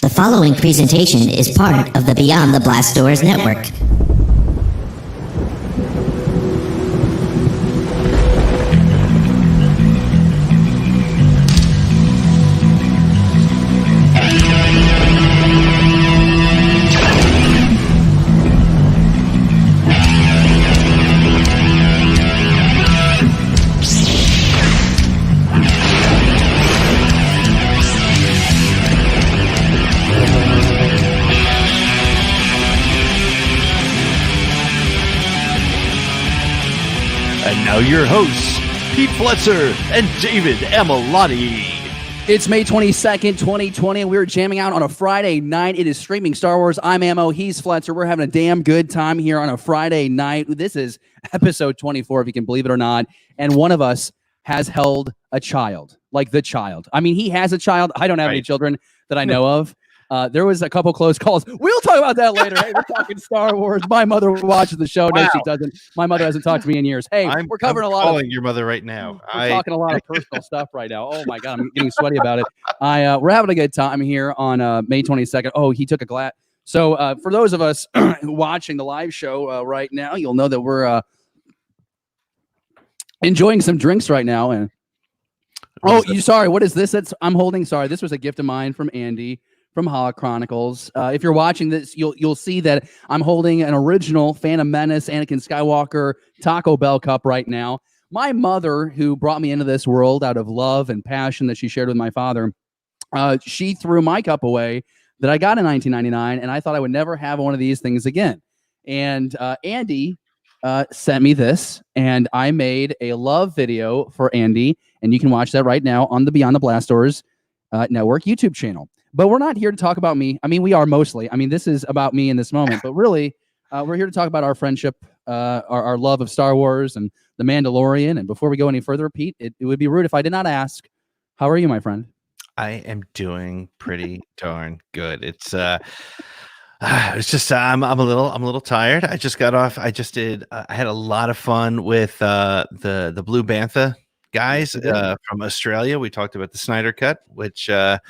The following presentation is part of the Beyond the Blast Doors network. Now your hosts, Pete Fletzer and David Amalotti. It's May 22nd, 2020, and we're jamming out on a Friday night. It is streaming Star Wars. I'm Ammo, he's Fletzer. We're having a damn good time here on a Friday night. This is episode 24, if you can believe it or not, and one of us has held a child, like the child. I mean, he has a child. I don't have any children that I know of. There was a couple close calls. We'll talk about that later. Hey, we're talking Star Wars. My mother watches the show. Wow. No, she doesn't. My mother hasn't talked to me in years. Hey, we're covering a lot. I'm calling your mother right now. We're talking a lot of personal stuff right now. Oh my God, I'm getting sweaty about it. We're having a good time here on May 22nd. Oh, he took a glass. So for those of us watching the live show right now, you'll know that we're enjoying some drinks right now. And sorry, what is this? I'm holding. Sorry, this was a gift of mine from Andy from Holo Chronicles. If you're watching this, you'll see that I'm holding an original Phantom Menace Anakin Skywalker Taco Bell cup right now. My mother, who brought me into this world out of love and passion that she shared with my father, she threw my cup away that I got in 1999, and I thought I would never have one of these things again. And Andy sent me this, and I made a love video for Andy, and you can watch that right now on the Beyond the Blast Doors network YouTube channel. But we're not here to talk about me. I mean, we are mostly. I mean, this is about me in this moment. But really, we're here to talk about our friendship, our love of Star Wars and The Mandalorian. And before we go any further, Pete, it would be rude if I did not ask, how are you, my friend? I am doing pretty darn good. It's just I'm a little tired. I just got off. I had a lot of fun with the Blue Bantha guys from Australia. We talked about the Snyder Cut, which if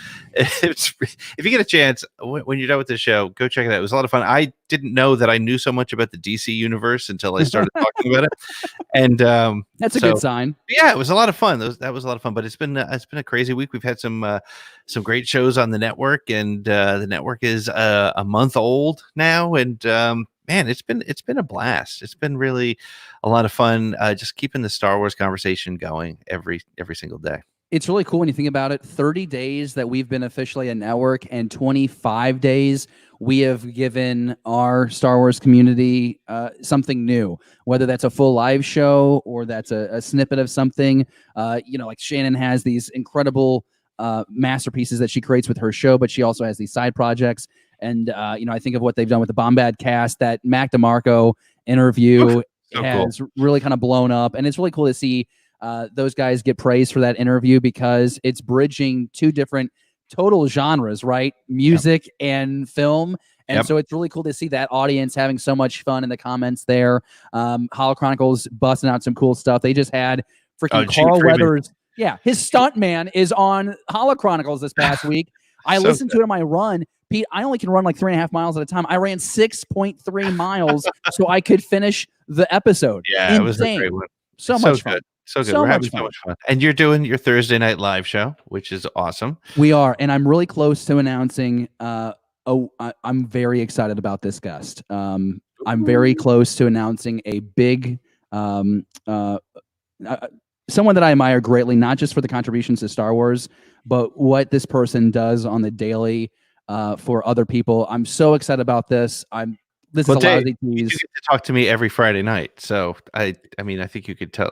you get a chance when you're done with the show, go check it out. It was a lot of fun. I didn't know that I knew so much about the DC universe until I started talking about it, and that's a good sign. Yeah, it was a lot of fun. That was a lot of fun. But it's been a crazy week. We've had some great shows on the network, and the network is a month old now, and man, it's been a blast. It's been really a lot of fun, just keeping the Star Wars conversation going every single day. It's really cool when you think about it. 30 days that we've been officially a network, and 25 days we have given our Star Wars community something new, whether that's a full live show or that's a snippet of something. Like Shannon has these incredible masterpieces that she creates with her show, but she also has these side projects. And, I think of what they've done with the Bombadcast. That Mac DeMarco interview has really kind of blown up. And it's really cool to see those guys get praised for that interview, because it's bridging two different total genres, right? Music and film. And so it's really cool to see that audience having so much fun in the comments there. Holo Chronicles busting out some cool stuff. They just had freaking Carl Weathers. Yeah, his stuntman is on Holo Chronicles this past week. I listened to it on my run. Pete, I only can run like 3.5 miles at a time. I ran 6.3 miles so I could finish the episode. Yeah, insane. It was a great one. So much fun. So good. We're having so much fun. And you're doing your Thursday night live show, which is awesome. We are. And I'm really close to announcing. I'm very excited about this guest. I'm very close to announcing a big someone that I admire greatly, not just for the contributions to Star Wars, but what this person does on the daily for other people. I'm so excited about this. This is a lousy tease. You get to talk to me every Friday night, so I mean, I think you could tell.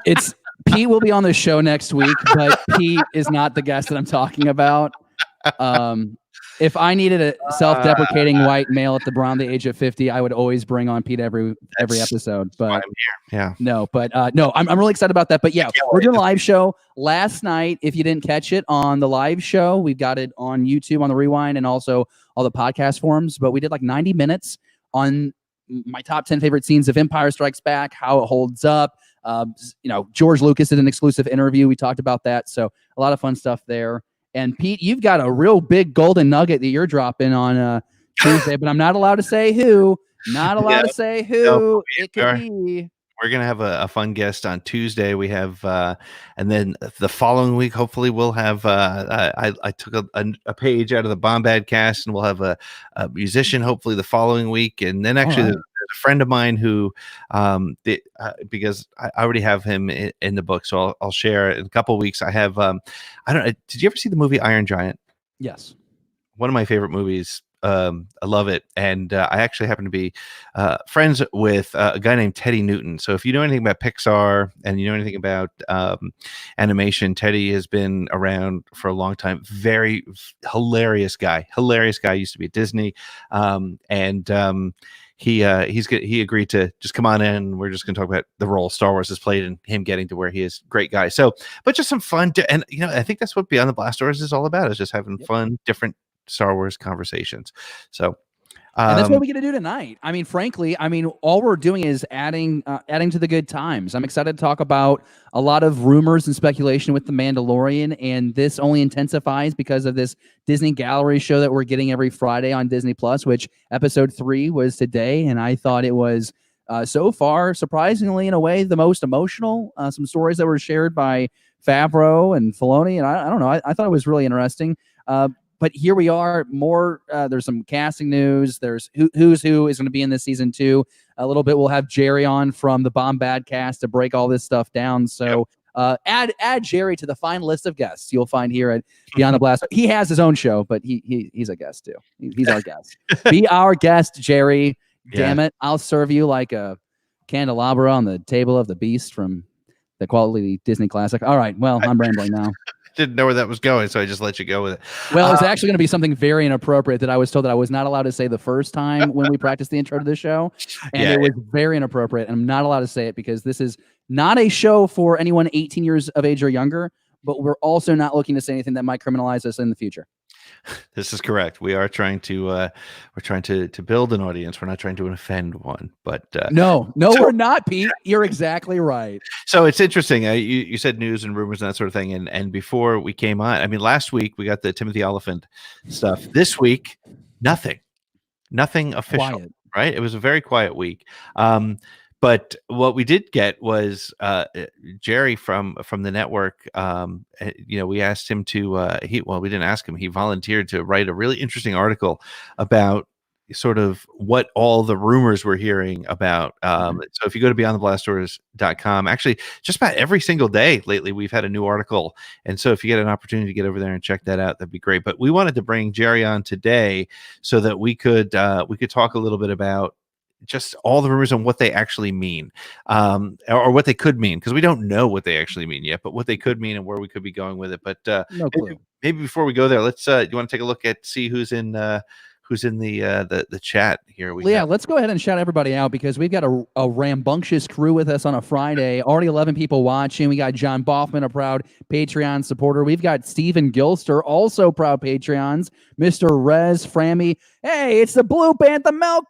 It's Pete will be on the show next week, but Pete is not the guest that I'm talking about. If I needed a self-deprecating white male around the age of 50, I would always bring on Pete every episode. But I'm here. Yeah. No, but I'm really excited about that. But yeah, we're doing a live show last night. If you didn't catch it on the live show, we've got it on YouTube on the Rewind and also all the podcast forums. But we did like 90 minutes on my top 10 favorite scenes of Empire Strikes Back, how it holds up. George Lucas did an exclusive interview. We talked about that. So a lot of fun stuff there. And Pete, you've got a real big golden nugget that you're dropping on Tuesday, but I'm not allowed to say who. Not allowed to say who No, it could be. We're gonna have a fun guest on Tuesday. We have, and then the following week, hopefully, we'll have. I took a page out of the Bombadcast, and we'll have a musician. Hopefully, the following week, and then actually, there's a friend of mine who, because I already have him in the book, so I'll share it in a couple of weeks. I have. I don't know. Did you ever see the movie Iron Giant? Yes. One of my favorite movies. I love it. And I actually happen to be friends with a guy named Teddy Newton. So if you know anything about Pixar and you know anything about animation, Teddy has been around for a long time. Very hilarious guy. Used to be at Disney. He agreed to just come on in. We're just going to talk about the role Star Wars has played and him getting to where he is. Great guy. So, but just some fun. And, I think that's what Beyond the Blast Doors is all about, is just having fun, different Star Wars conversations. So and that's what we get to do tonight. I mean, frankly, all we're doing is adding to the good times. I'm excited to talk about a lot of rumors and speculation with The Mandalorian, and this only intensifies because of this Disney Gallery show that we're getting every Friday on Disney Plus, which episode 3 was today, and I thought it was so far, surprisingly, in a way, the most emotional. Some stories that were shared by Favreau and Filoni, and I don't know, I thought it was really interesting. But here we are. More. There's some casting news. There's who's who is going to be in this season 2. A little bit. We'll have Gerry on from the Bombadcast to break all this stuff down. So add Gerry to the fine list of guests you'll find here at Beyond the Blast. He has his own show, but he's a guest too. He's our guest. Be our guest, Gerry. Damn it! I'll serve you like a candelabra on the table of the beast from the quality Disney classic. All right. Well, I'm rambling now. Didn't know where that was going, so I just let you go with it. Well, it's actually going to be something very inappropriate that I was told that I was not allowed to say the first time when we practiced the intro to the show, and it was very inappropriate. And I'm not allowed to say it because this is not a show for anyone 18 years of age or younger, but we're also not looking to say anything that might criminalize us in the future. This is correct. We are trying to build an audience. We're not trying to offend one. But no, we're not, Pete. You're exactly right. So it's interesting. You said news and rumors and that sort of thing. And before we came on, last week we got the Timothy Oliphant stuff. This week, nothing official. Quiet. Right? It was a very quiet week. But what we did get was Gerry from the network. We asked him to. We didn't ask him. He volunteered to write a really interesting article about sort of what all the rumors we're hearing about. So if you go to beyondtheblastdoors.com, actually, just about every single day lately, we've had a new article. And so if you get an opportunity to get over there and check that out, that'd be great. But we wanted to bring Gerry on today so that we could talk a little bit about just all the rumors and what they actually mean, or what they could mean, because we don't know what they actually mean yet, but what they could mean and where we could be going with it. But no clue. Maybe before we go there, let's. You want to take a look at see who's in the chat here? Let's go ahead and shout everybody out because we've got a rambunctious crew with us on a Friday. Already 11 people watching. We got John Boffman, a proud Patreon supporter. We've got Stephen Gilster, also proud Patreons. Mr. Rez Frammy. Hey, it's the Blue Panther Milk.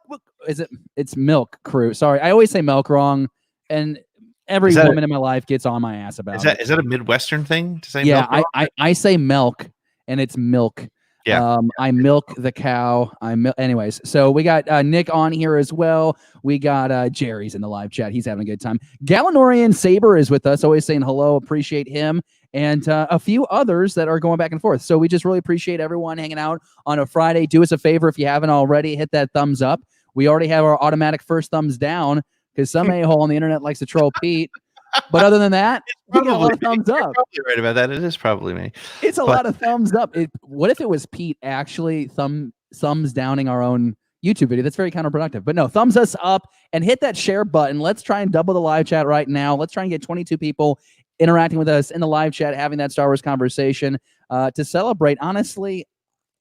It's Milk Crew. Sorry, I always say Milk wrong, and every woman in my life gets on my ass about it. Is that a Midwestern thing to say? Yeah, milk I say milk, and it's milk. Yeah. I milk the cow. Anyways, so we got Nick on here as well. We got Gerry's in the live chat. He's having a good time. Gallanorian Saber is with us, always saying hello. Appreciate him. And a few others that are going back and forth. So we just really appreciate everyone hanging out on a Friday. Do us a favor if you haven't already, hit that thumbs up. We already have our automatic first thumbs down because some a-hole on the internet likes to troll Pete. But other than that, we got a lot of thumbs up. You're probably right about that. It is probably me. It's a lot of thumbs up. What if it was Pete actually thumbs downing our own YouTube video? That's very counterproductive. But no, thumbs us up and hit that share button. Let's try and double the live chat right now. Let's try and get 22 people interacting with us in the live chat, having that Star Wars conversation to celebrate. Honestly,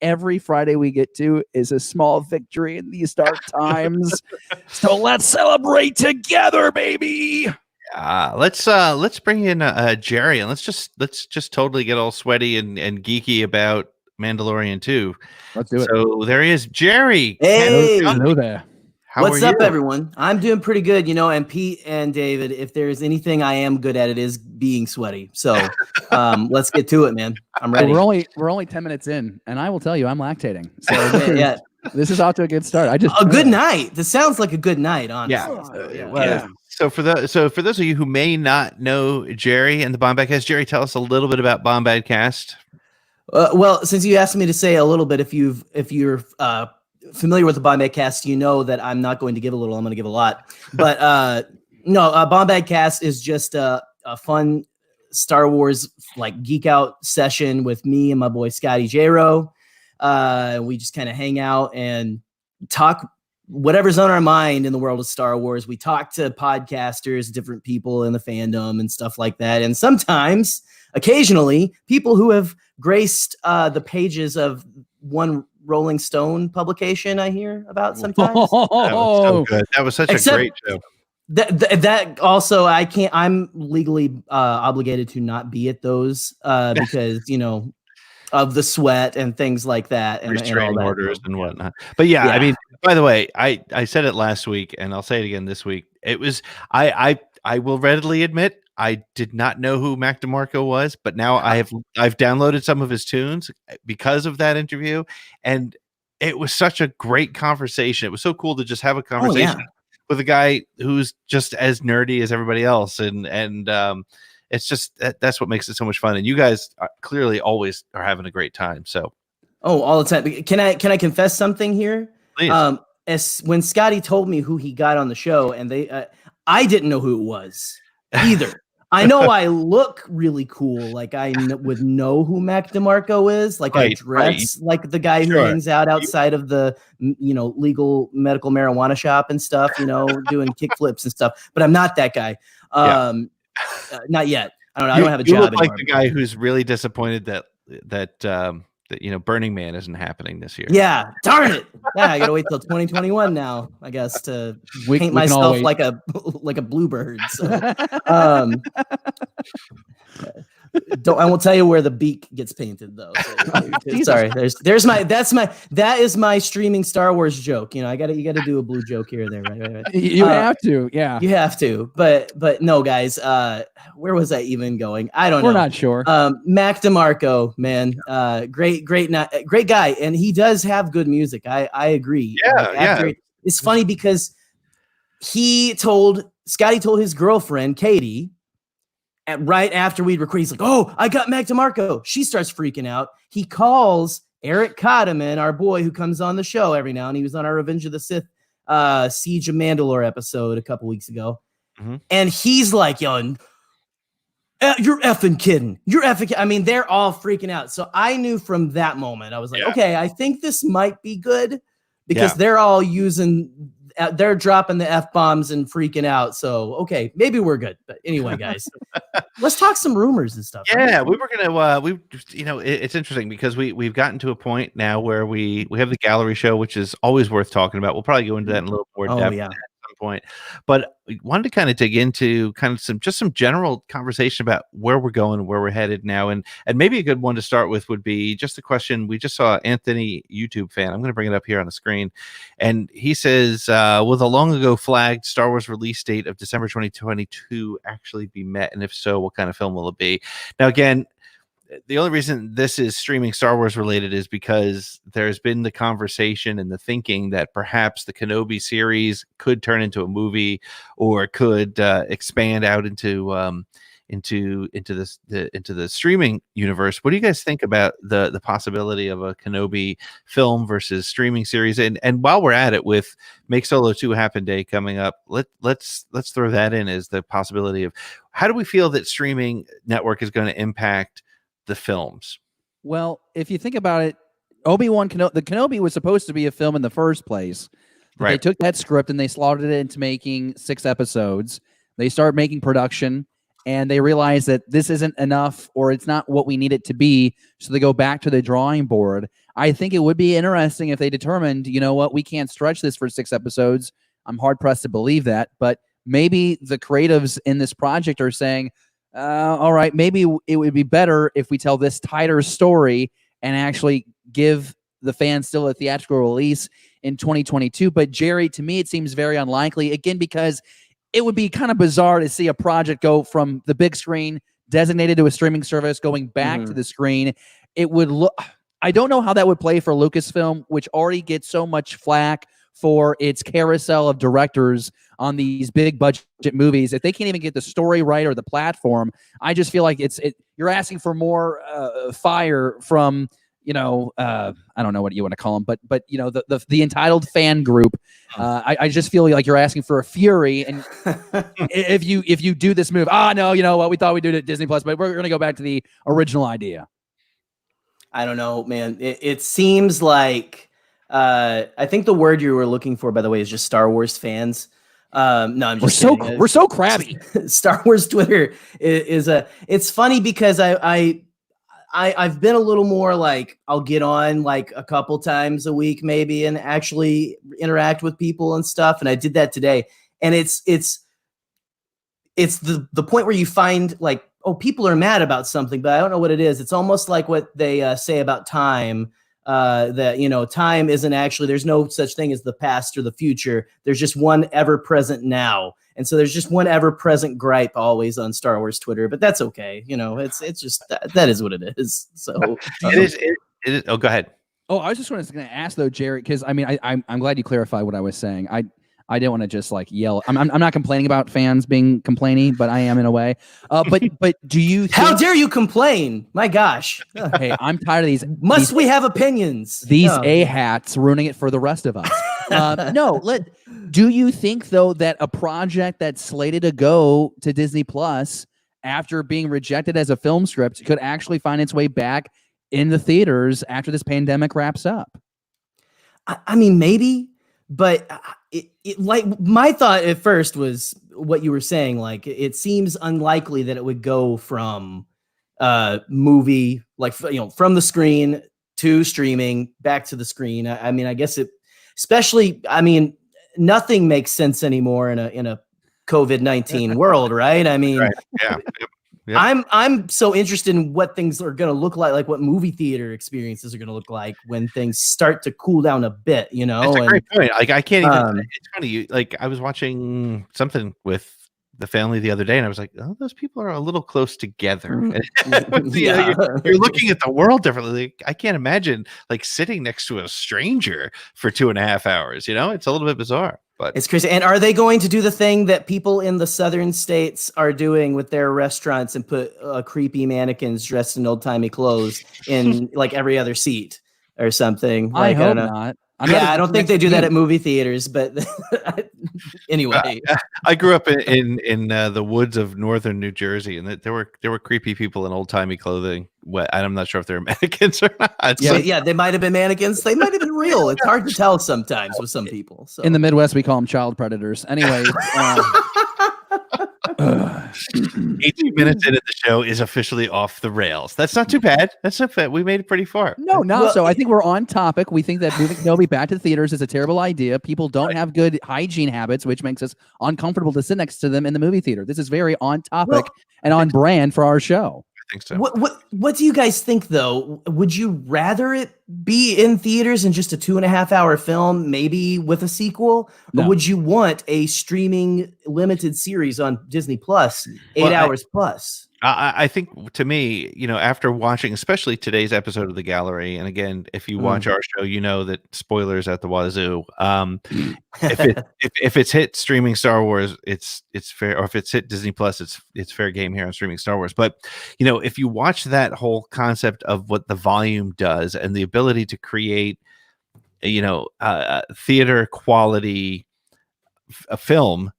every Friday we get to is a small victory in these dark times. So let's celebrate together, baby. Let's bring in Gerry, and let's just totally get all sweaty and geeky about Mandalorian 2. Let's do it. So there he is, Gerry. Hey, hello there. What's up, everyone? I'm doing pretty good, and Pete and David, if there's anything I am good at, it is being sweaty. So let's get to it, man. I'm ready. We're only 10 minutes in, and I will tell you, I'm lactating. So this is off to a good start. A good night. This sounds like a good night, honestly. Yeah. So for those of you who may not know Gerry and the Bombadcast, Gerry, tell us a little bit about Bombadcast. Well, since you asked me to say a little bit, if you're familiar with the Bombadcast, you know that I'm not going to give a little. I'm going to give a lot. But no, Bombadcast is just a fun Star Wars like geek out session with me and my boy Scotty J-Ro. We just kind of hang out and talk whatever's on our mind in the world of Star Wars. We talk to podcasters, different people in the fandom and stuff like that. And sometimes, occasionally, people who have graced the pages of one Rolling Stone publication I hear about sometimes. That was so good. That was such a great show. That also, I can't, I'm legally obligated to not be at those because, of the sweat and things like that. And restraining orders and whatnot. But yeah, I mean, by the way, I said it last week and I'll say it again this week. It was, I will readily admit, I did not know who Mac DeMarco was, but now I've downloaded some of his tunes because of that interview, and it was such a great conversation. It was so cool to just have a conversation with a guy who's just as nerdy as everybody else, and it's just that's what makes it so much fun. And you guys clearly always are having a great time. So, all the time. Can I confess something here? Please. As when Scotty told me who he got on the show, and I didn't know who it was either. I know I look really cool. Like I would know who Mac DeMarco is. Like I dress like the guy who hangs out outside of the, legal medical marijuana shop and stuff, doing kick flips and stuff. But I'm not that guy. Not yet. I don't know. I don't have a job. You look like anymore. the guy who's really disappointed that Burning Man isn't happening this year. Yeah, darn it. Yeah, I gotta wait till 2021 now, I guess, to paint myself like a bluebird. So, I won't tell you where the beak gets painted though. So, sorry, that is my streaming Star Wars joke. You gotta do a blue joke here or there, right? You have to, yeah. You have to, but no, guys. Where was I even going? I don't know. We're not sure. Mac DeMarco, man, great guy, and he does have good music. I agree. Yeah. It's funny because Scotty told his girlfriend Katie. Right after we'd record, he's like, "Oh, I got Mac DeMarco." She starts freaking out. He calls Eric Cotterman, our boy who comes on the show every now and he was on our Revenge of the Sith Siege of Mandalore episode a couple weeks ago. Mm-hmm. And he's like, "Yo, you're effing kidding. You're effing I mean, they're all freaking out." So I knew from that moment, I was like, okay, I think this might be good because they're all they're dropping the F-bombs and freaking out. So, okay, maybe we're good. But anyway, guys, let's talk some rumors and stuff. Yeah, we were going to, it's interesting because we've gotten to a point now where we have the gallery show, which is always worth talking about. We'll probably go into that in a little more depth at some point. But we wanted to kind of dig into kind of some general conversation about where we're going and where we're headed now. And maybe a good one to start with would be just the question. We just saw Anthony, YouTube fan. I'm going to bring it up here on the screen. And he says, will the long ago flagged Star Wars release date of December 2022 actually be met? And if so, what kind of film will it be? Now, again, the only reason this is streaming Star Wars related is because there's been the conversation and the thinking that perhaps the Kenobi series could turn into a movie or could expand out into the streaming universe. What do you guys think about the possibility of a Kenobi film versus streaming series? And while we're at it, with Make Solo 2 Happen Day coming up, let's throw that in as the possibility of how do we feel that streaming network is going to impact the films? Well, if you think about it, Obi-Wan the Kenobi was supposed to be a film in the first place. Right. They took that script and they slaughtered it into making 6 episodes. They started making production and they realized that this isn't enough or it's not what we need it to be. So they go back to the drawing board. I think it would be interesting if they determined, you know what, we can't stretch this for 6 episodes. I'm hard pressed to believe that, but maybe the creatives in this project are saying, all right, maybe it would be better if we tell this tighter story and actually give the fans still a theatrical release in 2022. But Gerry, to me, it seems very unlikely, again, because it would be kind of bizarre to see a project go from the big screen designated to a streaming service going back to the screen. It would look, I don't know how that would play for Lucasfilm, which already gets so much flack for its carousel of directors on these big budget movies. If they can't even get the story right or the platform, I just feel like you're asking for more fire from, I don't know what you want to call them, but the entitled fan group. I just feel like you're asking for a fury, and if you do this move, no, you know what, we thought we'd do it at Disney Plus, but we're going to go back to the original idea. I don't know, man. It seems like I think the word you were looking for, by the way, is just Star Wars fans. No, I'm just kidding. We're so crabby. Star Wars Twitter is it's funny because I've been a little more like, I'll get on like a couple times a week maybe and actually interact with people and stuff. And I did that today. And it's the point where you find like, oh, people are mad about something, but I don't know what it is. It's almost like what they say about time, that, time isn't actually, there's no such thing as the past or the future. There's just one ever present now. And so there's just one ever present gripe always on Star Wars Twitter, but that's okay. It's just, that is what it is. So it is. Oh, go ahead. Oh, I was just going to ask though, Gerry, because I mean, I'm glad you clarified what I was saying. I didn't want to just like yell. I'm not complaining about fans being complaining, but I am in a way. But do you? How dare you complain? My gosh. Hey, I'm tired of these. We have opinions? These A-hats ruining it for the rest of us. Do you think though that a project that's slated to go to Disney Plus after being rejected as a film script could actually find its way back in the theaters after this pandemic wraps up? I mean, maybe, but like my thought at first was what you were saying. Like, it seems unlikely that it would go from movie, like, from the screen to streaming back to the screen. I mean, I guess especially, nothing makes sense anymore in a COVID-19 world, right? I mean, right. Yeah. Yep. I'm so interested in what things are going to look like what movie theater experiences are going to look like when things start to cool down a bit, That's a great point. Like, I can't even, it's funny. Like, I was watching something with the family the other day and I was like, oh, those people are a little close together. You're looking at the world differently. Like, I can't imagine like sitting next to a stranger for 2.5 hours. It's a little bit bizarre. But it's crazy. And are they going to do the thing that people in the southern states are doing with their restaurants and put creepy mannequins dressed in old-timey clothes in like every other seat or something? Like, I hope not. I don't think they do that at movie theaters, but anyway. I grew up in the woods of northern New Jersey, and there were creepy people in old-timey clothing. I'm not sure if they're mannequins or not. Yeah, they might have been mannequins. They might have been real. It's hard to tell sometimes with some people. So. In the Midwest, we call them child predators. Anyway. 18 minutes into the show is officially off the rails. That's not too bad. We made it pretty far. So I think we're on topic. We think that moving Kenobi back to the theaters is a terrible idea. People don't have good hygiene habits, which makes us uncomfortable to sit next to them in the movie theater. This is very on topic and on brand for our show. I think so. What do you guys think though? Would you rather it be in theaters in just a 2.5 hour film, maybe with a sequel? No. Or would you want a streaming limited series on Disney Plus, 8 hours plus? I think, to me, after watching especially today's episode of The Gallery, and again, if you watch our show, you know that spoilers at the wazoo. If it's hit streaming Star Wars, it's fair, or if it's hit Disney Plus, it's fair game here on streaming Star Wars. But if you watch that whole concept of what the volume does and the ability to create, theater quality a film,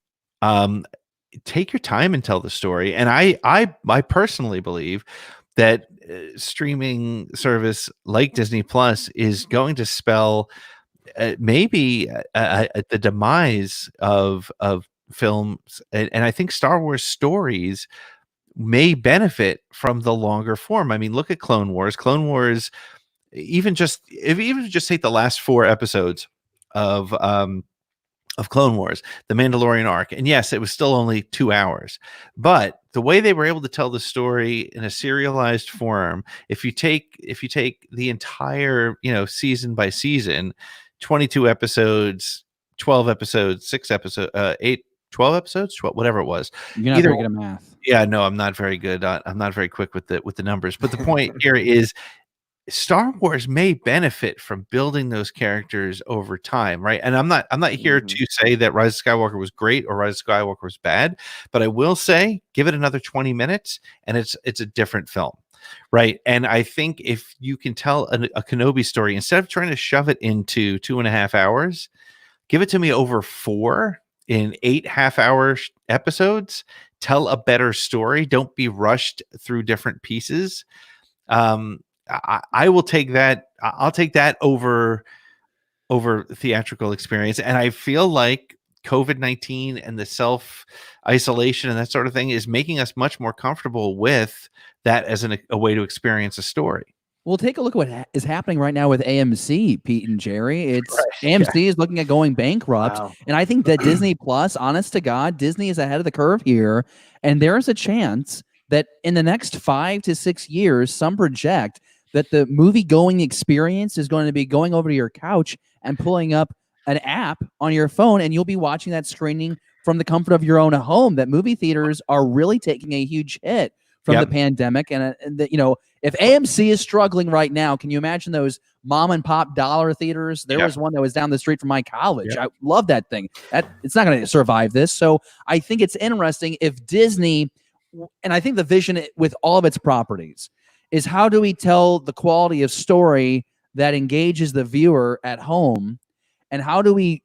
take your time and tell the story. And I personally believe that streaming service like Disney Plus is going to spell maybe the demise of films. And I think Star Wars stories may benefit from the longer form. I mean, look at Clone Wars. Clone Wars, even just take the last 4 episodes of of Clone Wars, the Mandalorian arc. And yes, it was still only 2 hours, but the way they were able to tell the story in a serialized form, if you take the entire, season by season, 22 episodes, 12 episodes, 6 episodes, 8, 12 episodes, 12, whatever it was. You're not very good at math. Yeah, no, I'm not very good. I'm not very quick with the numbers. But the point here is Star Wars may benefit from building those characters over time, right? And I'm not here to say that Rise of Skywalker was great or Rise of Skywalker was bad, but I will say give it another 20 minutes and it's a different film, right? And I think if you can tell a Kenobi story instead of trying to shove it into 2.5 hours, give it to me over 4 in 8 half-hour episodes. Tell a better story. Don't be rushed through different pieces. I will take that. I'll take that over theatrical experience. And I feel like COVID-19 and the self-isolation and that sort of thing is making us much more comfortable with that as a way to experience a story. Well, take a look at what is happening right now with AMC, Pete and Gerry. It's AMC is looking at going bankrupt. Wow. And I think that Disney Plus, honest to God, Disney is ahead of the curve here. And there's a chance that in the next 5 to 6 years, some project that the movie-going experience is going to be going over to your couch and pulling up an app on your phone, and you'll be watching that screening from the comfort of your own home. That movie theaters are really taking a huge hit from the pandemic. And if AMC is struggling right now, can you imagine those mom and pop dollar theaters? There was one that was down the street from my college. I love that thing. It's not going to survive this. So I think it's interesting if Disney, and I think the vision with all of its properties is how do we tell the quality of story that engages the viewer at home, and how do we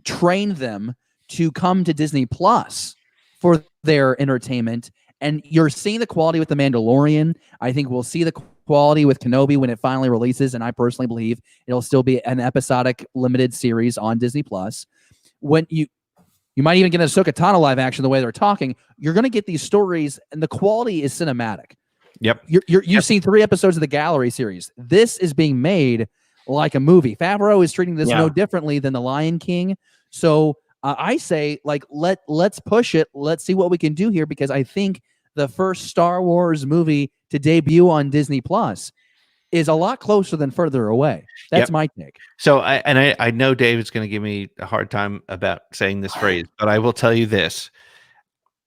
train them to come to Disney Plus for their entertainment? And you're seeing the quality with The Mandalorian. I think we'll see the quality with Kenobi when it finally releases, and I personally believe it'll still be an episodic limited series on Disney Plus. When you might even get an Ahsoka Tano live action the way they're talking, you're going to get these stories, and the quality is cinematic. Yep. You've seen 3 episodes of the Gallery series. This is being made like a movie. Favreau is treating this no differently than The Lion King. So I say, like, let's push it. Let's see what we can do here, because I think the first Star Wars movie to debut on Disney Plus is a lot closer than further away. That's my take. So I know David's going to give me a hard time about saying this phrase, but I will tell you this.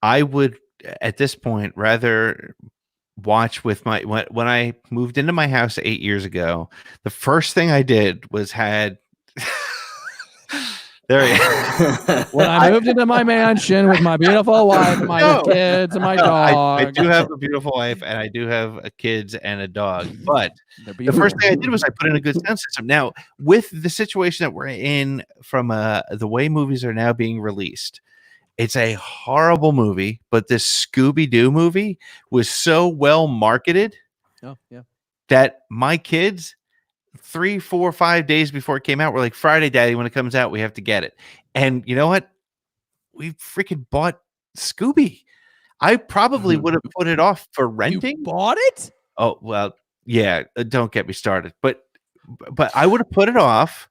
I would, at this point, rather watch with when I moved into my house 8 years ago, the first thing I did was had there you go. When I moved into my mansion with my beautiful wife, my kids, and my dog. I do have a beautiful wife, and I do have kids and a dog. But the first thing I did was I put in a good sound system. Now, with the situation that we're in from the way movies are now being released, it's a horrible movie, but this Scooby-Doo movie was so well marketed that my kids, 3, 4, 5 days before it came out, were like, Friday, Daddy, when it comes out, we have to get it. And you know what? We freaking bought Scooby. I probably would have put it off for renting. You bought it? Oh, well, yeah. Don't get me started. But I would have put it off.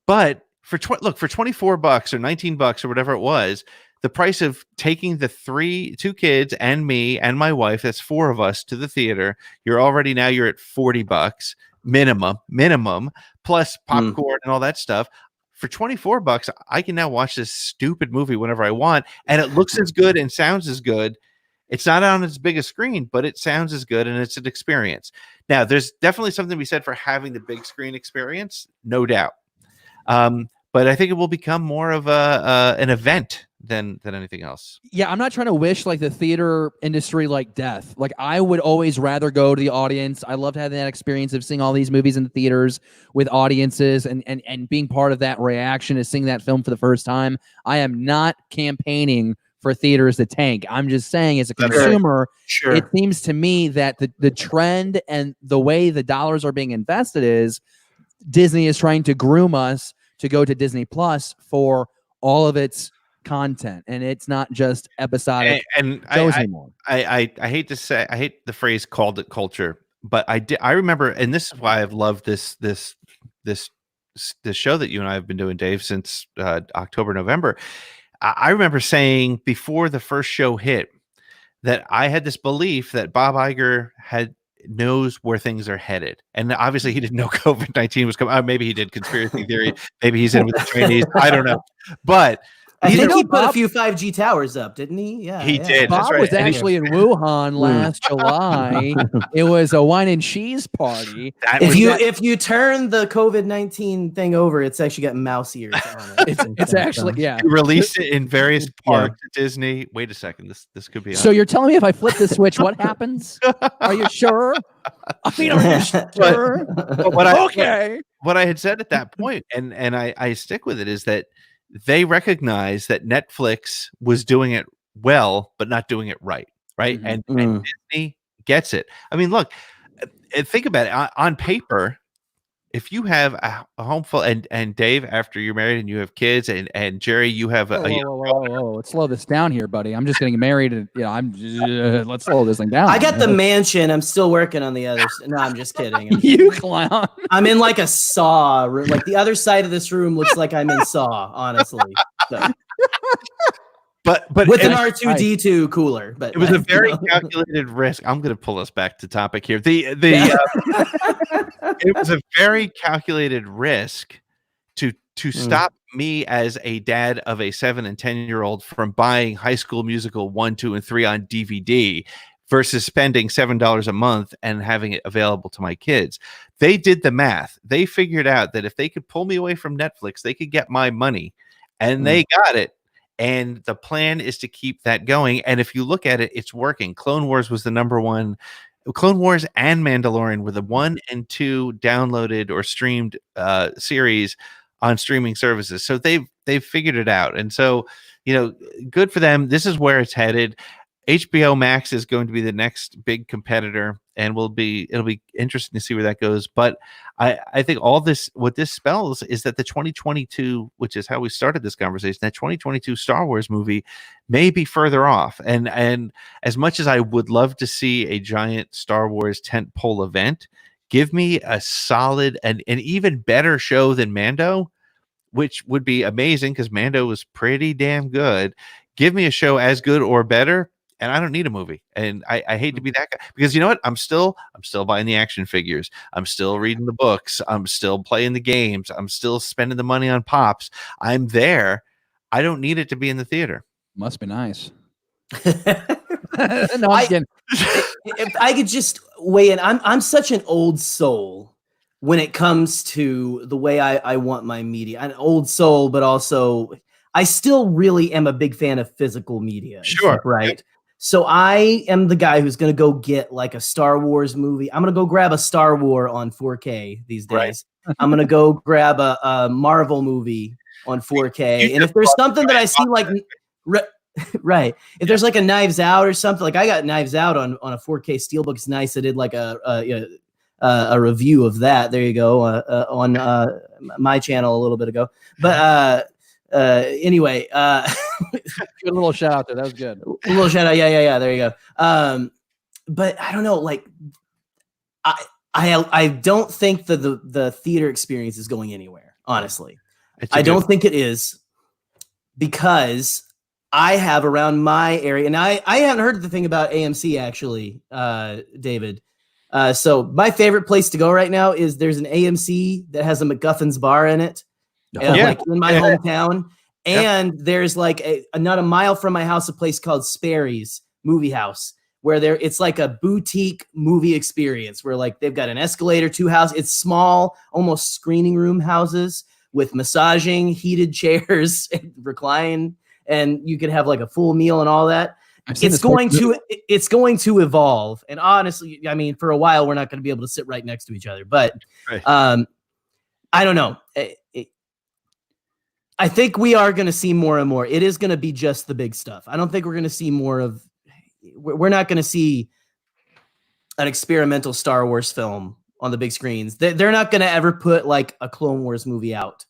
But for $24 or $19 or whatever it was, the price of taking the 2 kids and me and my wife, that's 4 of us, to the theater, you're at $40 minimum, plus popcorn and all that stuff. For $24, I can now watch this stupid movie whenever I want, and it looks as good and sounds as good. It's not on its biggest screen, but it sounds as good, and it's an experience. Now, there's definitely something to be said for having the big screen experience, no doubt. But I think it will become more of an event than anything else. Yeah, I'm not trying to wish like the theater industry like death. Like, I would always rather go to the audience. I loved having that experience of seeing all these movies in the theaters with audiences and being part of that reaction to seeing that film for the first time. I am not campaigning for theaters to tank. I'm just saying, as a consumer, it seems to me that the trend and the way the dollars are being invested is Disney is trying to groom us to go to Disney Plus for all of its content, and it's not just episodic and shows anymore. I hate to say, I hate the phrase "called it culture," but I remember, and this is why I've loved this the show that you and I have been doing, Dave, since October, November. I remember saying before the first show hit that I had this belief that Bob Iger knows where things are headed, and obviously he didn't know COVID-19 was coming. Maybe he did conspiracy theory. Maybe he's in with the Chinese. I don't know, but I think he put Bob, a few 5G towers up, didn't he? Yeah, he did. Bob That's right. was actually in Wuhan last July. It was a wine and cheese party. If you turn the COVID-19 thing over, it's actually got mouse ears on it. It's actually He released it in various parks at Disney. Wait a second, this could be. So you're telling me if I flip the switch, what happens? Are you sure? I mean, are you sure? But what I had said at that point, and I stick with it, is that they recognize that Netflix was doing it well, but not doing it right. And Disney gets it. I mean, look, think about it. On paper, if you have a home full, and Dave, after you're married and you have kids, and Gerry, you have whoa, let's slow this down here, buddy. I'm just getting married, and let's slow this thing down. I got the mansion. I'm still working on the others. No, I'm just kidding. You clown. I'm in like a Saw room. Like the other side of this room looks like I'm in Saw, honestly. So. But with an R2D2 cooler, but it was a very calculated risk. I'm going to pull us back to topic here. It was a very calculated risk to stop me as a dad of a 7 and 10-year-old from buying High School Musical 1, 2, and 3 on DVD versus spending $7 a month and having it available to my kids. They did the math. They figured out that if they could pull me away from Netflix, they could get my money, and they got it. And the plan is to keep that going. And if you look at it, it's working. Clone Wars was the number one. Clone Wars and Mandalorian were the 1 and 2 downloaded or streamed series on streaming services. So they've figured it out. And so, good for them. This is where it's headed. HBO Max is going to be the next big competitor, and it'll be interesting to see where that goes. But I think what this spells is that the 2022, which is how we started this conversation, that 2022 Star Wars movie may be further off. And as much as I would love to see a giant Star Wars tentpole event, give me a solid and an even better show than Mando, which would be amazing because Mando was pretty damn good. Give me a show as good or better, and I don't need a movie. And I hate to be that guy, because you know what? I'm still buying the action figures. I'm still reading the books. I'm still playing the games. I'm still spending the money on pops. I'm there. I don't need it to be in the theater. Must be nice. No, I'm if I could just weigh in, I'm such an old soul when it comes to the way I want my media. An old soul, but also I still really am a big fan of physical media. Sure. Right. Yep. So I am the guy who's going to go get like a Star Wars movie. I'm going to go grab a Star Wars on 4K these days. Right. I'm going to go grab a Marvel movie on 4K. And if there's something that I see like, right. If there's like a Knives Out or something, like I got Knives Out on a 4K Steelbook. It's nice. I did like a review of that. There you go. On my channel a little bit ago. But anyway, good little shout out there. That was good. A little shout out. Yeah. There you go. But I don't know. Like, I don't think that the theater experience is going anywhere. Honestly, I don't think it is, because I have around my area, and I haven't heard the thing about AMC actually, David. So my favorite place to go right now is there's an AMC that has a MacGuffin's bar in it. Like in my hometown, and there's like not a mile from my house, a place called Sperry's Movie House, where it's like a boutique movie experience where like they've got an escalator, 2 houses. It's small, almost screening room houses with massaging, heated chairs, recline, and you could have like a full meal and all that. It's going to evolve, and honestly, I mean, for a while we're not going to be able to sit right next to each other, but I don't know. I think we are going to see more and more. It is going to be just the big stuff. I don't think we're going to see more of. We're not going to see an experimental Star Wars film on the big screens. They're not going to ever put like a Clone Wars movie out.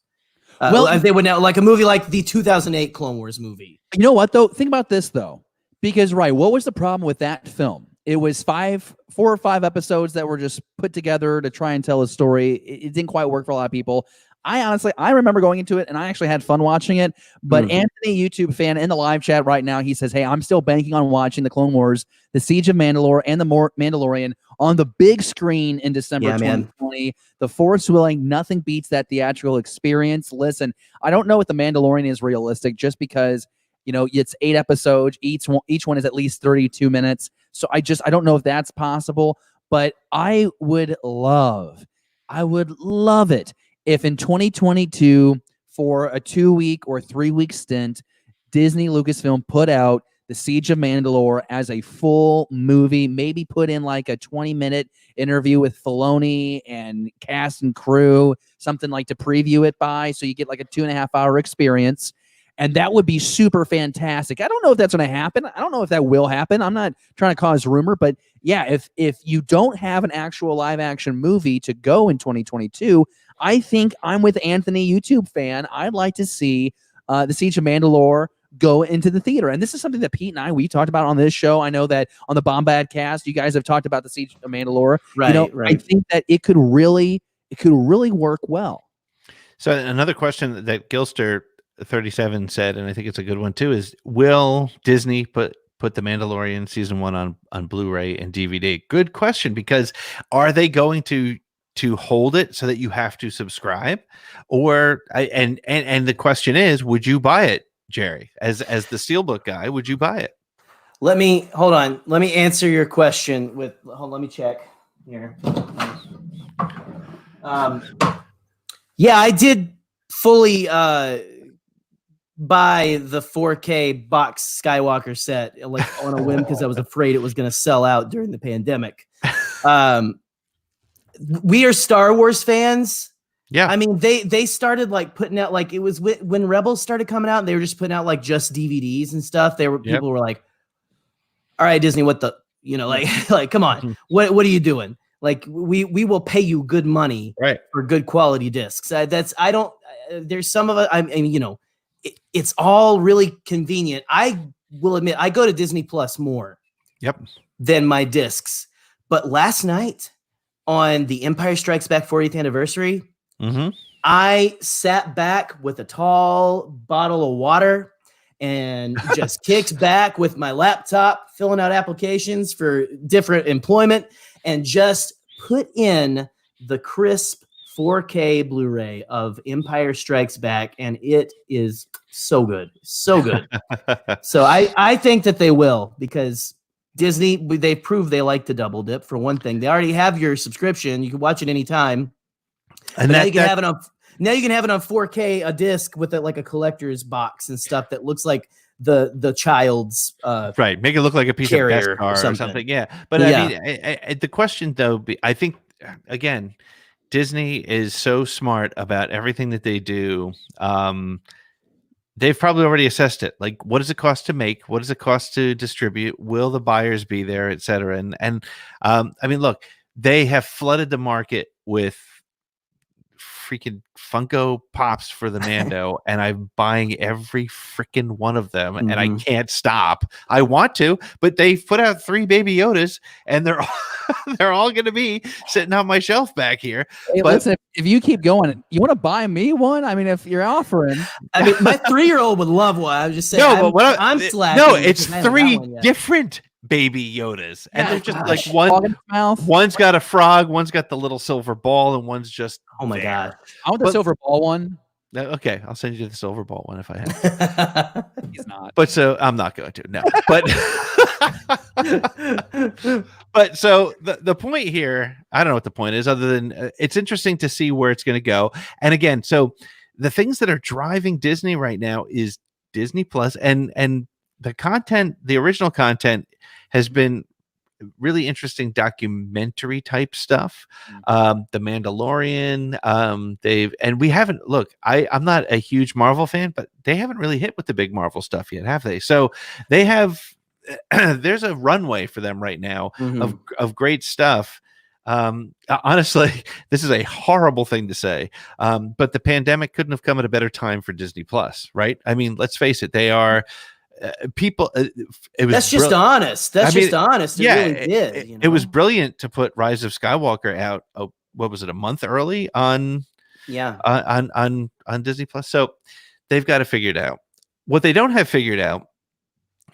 Well, they would now like a movie like the 2008 Clone Wars movie. You know what though? Think about this though, because what was the problem with that film? It was 4 or 5 episodes that were just put together to try and tell a story. It didn't quite work for a lot of people. I remember going into it and I actually had fun watching it. But Anthony, YouTube fan in the live chat right now, he says, hey, I'm still banking on watching the Clone Wars, the Siege of Mandalore, and the Mandalorian on the big screen in December 2020. The Force willing, nothing beats that theatrical experience. Listen, I don't know if the Mandalorian is realistic just because, it's 8 episodes. Each one is at least 32 minutes. So I don't know if that's possible, but I would love it if in 2022, for a 2-week or 3-week stint, Disney Lucasfilm put out The Siege of Mandalore as a full movie, maybe put in like a 20-minute interview with Filoni and cast and crew, something like to preview it by, so you get like a 2.5-hour experience. And that would be super fantastic. I don't know if that's going to happen. I don't know if that will happen. I'm not trying to cause rumor, but yeah, if you don't have an actual live action movie to go in 2022, I think I'm with Anthony, YouTube fan. I'd like to see The Siege of Mandalore go into the theater. And this is something that Pete and we talked about on this show. I know that on the Bombadcast, you guys have talked about The Siege of Mandalore. Right. I think that it could really work well. So another question that Gilster 37 said, and I think it's a good one too, is will Disney put the Mandalorian season 1 on Blu-ray and DVD? Good question, because are they going to hold it so that you have to subscribe, or and the question is, would you buy it, Gerry, as the Steelbook guy? Would you buy it? Let me answer your question with let me check here. Yeah, I did fully buy the 4K box Skywalker set like on a whim because I was afraid it was going to sell out during the pandemic. We are Star Wars fans. Yeah. I mean, they started like putting out, like, it was when Rebels started coming out and they were just putting out like just DVDs and stuff. People were like, all right, Disney, what the, like, come on, what are you doing? Like, we will pay you good money for good quality discs. There's some of it. I mean, it's all really convenient. I will admit, I go to Disney Plus more than my discs. But last night on the Empire Strikes Back 40th anniversary, I sat back with a tall bottle of water and just kicked back with my laptop, filling out applications for different employment, and just put in the crisp 4K Blu-ray of Empire Strikes Back, and it is so good. So good. So I think that they will, because Disney, they proved they like to double dip. For one thing, they already have your subscription. You can watch it anytime. And now you can have it on 4K, a disc with like a collector's box and stuff that looks like the child's make it look like a piece of Beskar or something. Yeah. But I mean, the question though, I think again, Disney is so smart about everything that they do. They've probably already assessed it. Like, what does it cost to make? What does it cost to distribute? Will the buyers be there, et cetera? And I mean, look, they have flooded the market with freaking Funko Pops for the Mando, and I'm buying every freaking one of them, and I can't stop. I want to, but they put out 3 Baby Yodas, and they're all going to be sitting on my shelf back here. Hey, but listen, if you keep going, you want to buy me one? I mean, if you're offering, I mean, my 3-year-old would love one. I was just saying, I'm slacking. No, it's 3 different Baby Yodas, and they're just like one's got a frog, one's got the little silver ball, and one's just god, I want the silver ball one. Okay, I'll send you the silver ball one if I have. He's not, but so I'm not going to. No, but so the point here, I don't know what the point is, other than it's interesting to see where it's going to go. And again, so the things that are driving Disney right now is Disney Plus, and the content, the original content, has been really interesting documentary type stuff. The Mandalorian, we haven't, I'm not a huge Marvel fan, but they haven't really hit with the big Marvel stuff yet, have they? So they have, there's a runway for them right now of great stuff. Honestly, this is a horrible thing to say, but the pandemic couldn't have come at a better time for Disney Plus, right? I mean, let's face it, they are people. That's just honest. That's just honest. It really did. It was brilliant to put Rise of Skywalker out. What was it, a month early on Yeah. On Disney Plus. So they've got to figure it out. What they don't have figured out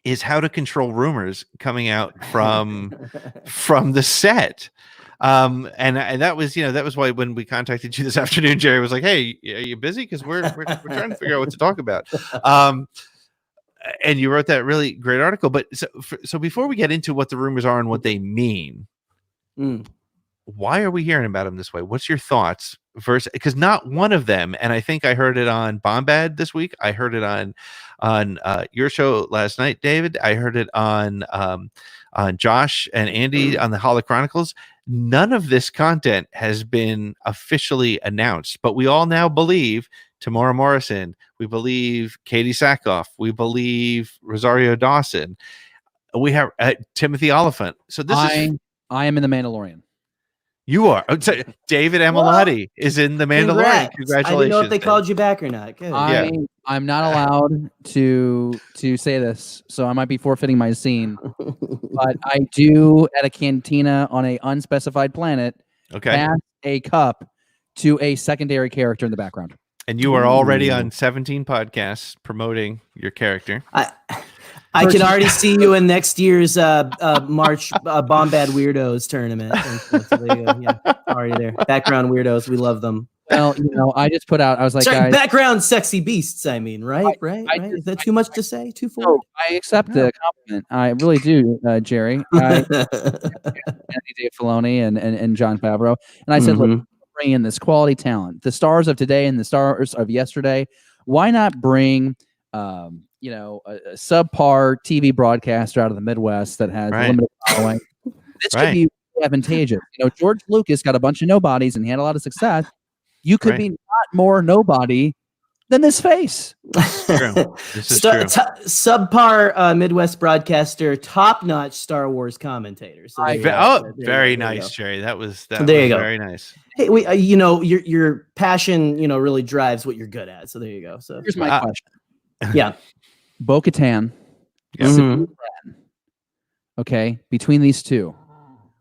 is how to control rumors coming out from the set. And that was, that was why when we contacted you this afternoon, Gerry was like, "Hey, are you busy? Because we're trying to figure out what to talk about." And you wrote that really great article. But so before we get into what the rumors are and what they mean, why are we hearing about them this way? What's your thoughts? Because not one of them, and I think I heard it on Bombad this week. I heard it on your show last night, David. I heard it on Josh and Andy on the Holo Chronicles. None of this content has been officially announced, but we all now believe Tamora Morrison. We believe Katie Sackhoff. We believe Rosario Dawson. We have Timothy Oliphant. So I am in The Mandalorian. You are. David Amilotti is in The Mandalorian. Congratulations. I didn't know if they called you back or not. Good. I'm not allowed to say this, so I might be forfeiting my scene. But I do, at a cantina on a unspecified planet, pass a cup to a secondary character in the background. And you are already on 17 podcasts promoting your character. I can already see you in next year's March Bombad Weirdos tournament. So already there. Background weirdos, we love them. Well, I just put out. I was like, guys, background sexy beasts. I mean, right? Is that too much to say? Too forward? I accept the compliment. I really do, Gerry. Andy Dave Filoni and Jon Favreau. And I said, look, bring in this quality talent, the stars of today and the stars of yesterday. Why not bring a subpar TV broadcaster out of the Midwest that has limited following? This could be advantageous. George Lucas got a bunch of nobodies and he had a lot of success. You could be not more nobody than this face. True. This is true. Subpar Midwest broadcaster, top-notch Star Wars commentator. So very nice, Gerry. That was very nice. Hey, your passion, really drives what you're good at. So there you go. So here's my question. Yeah. Bo-Katan. Okay, between these two,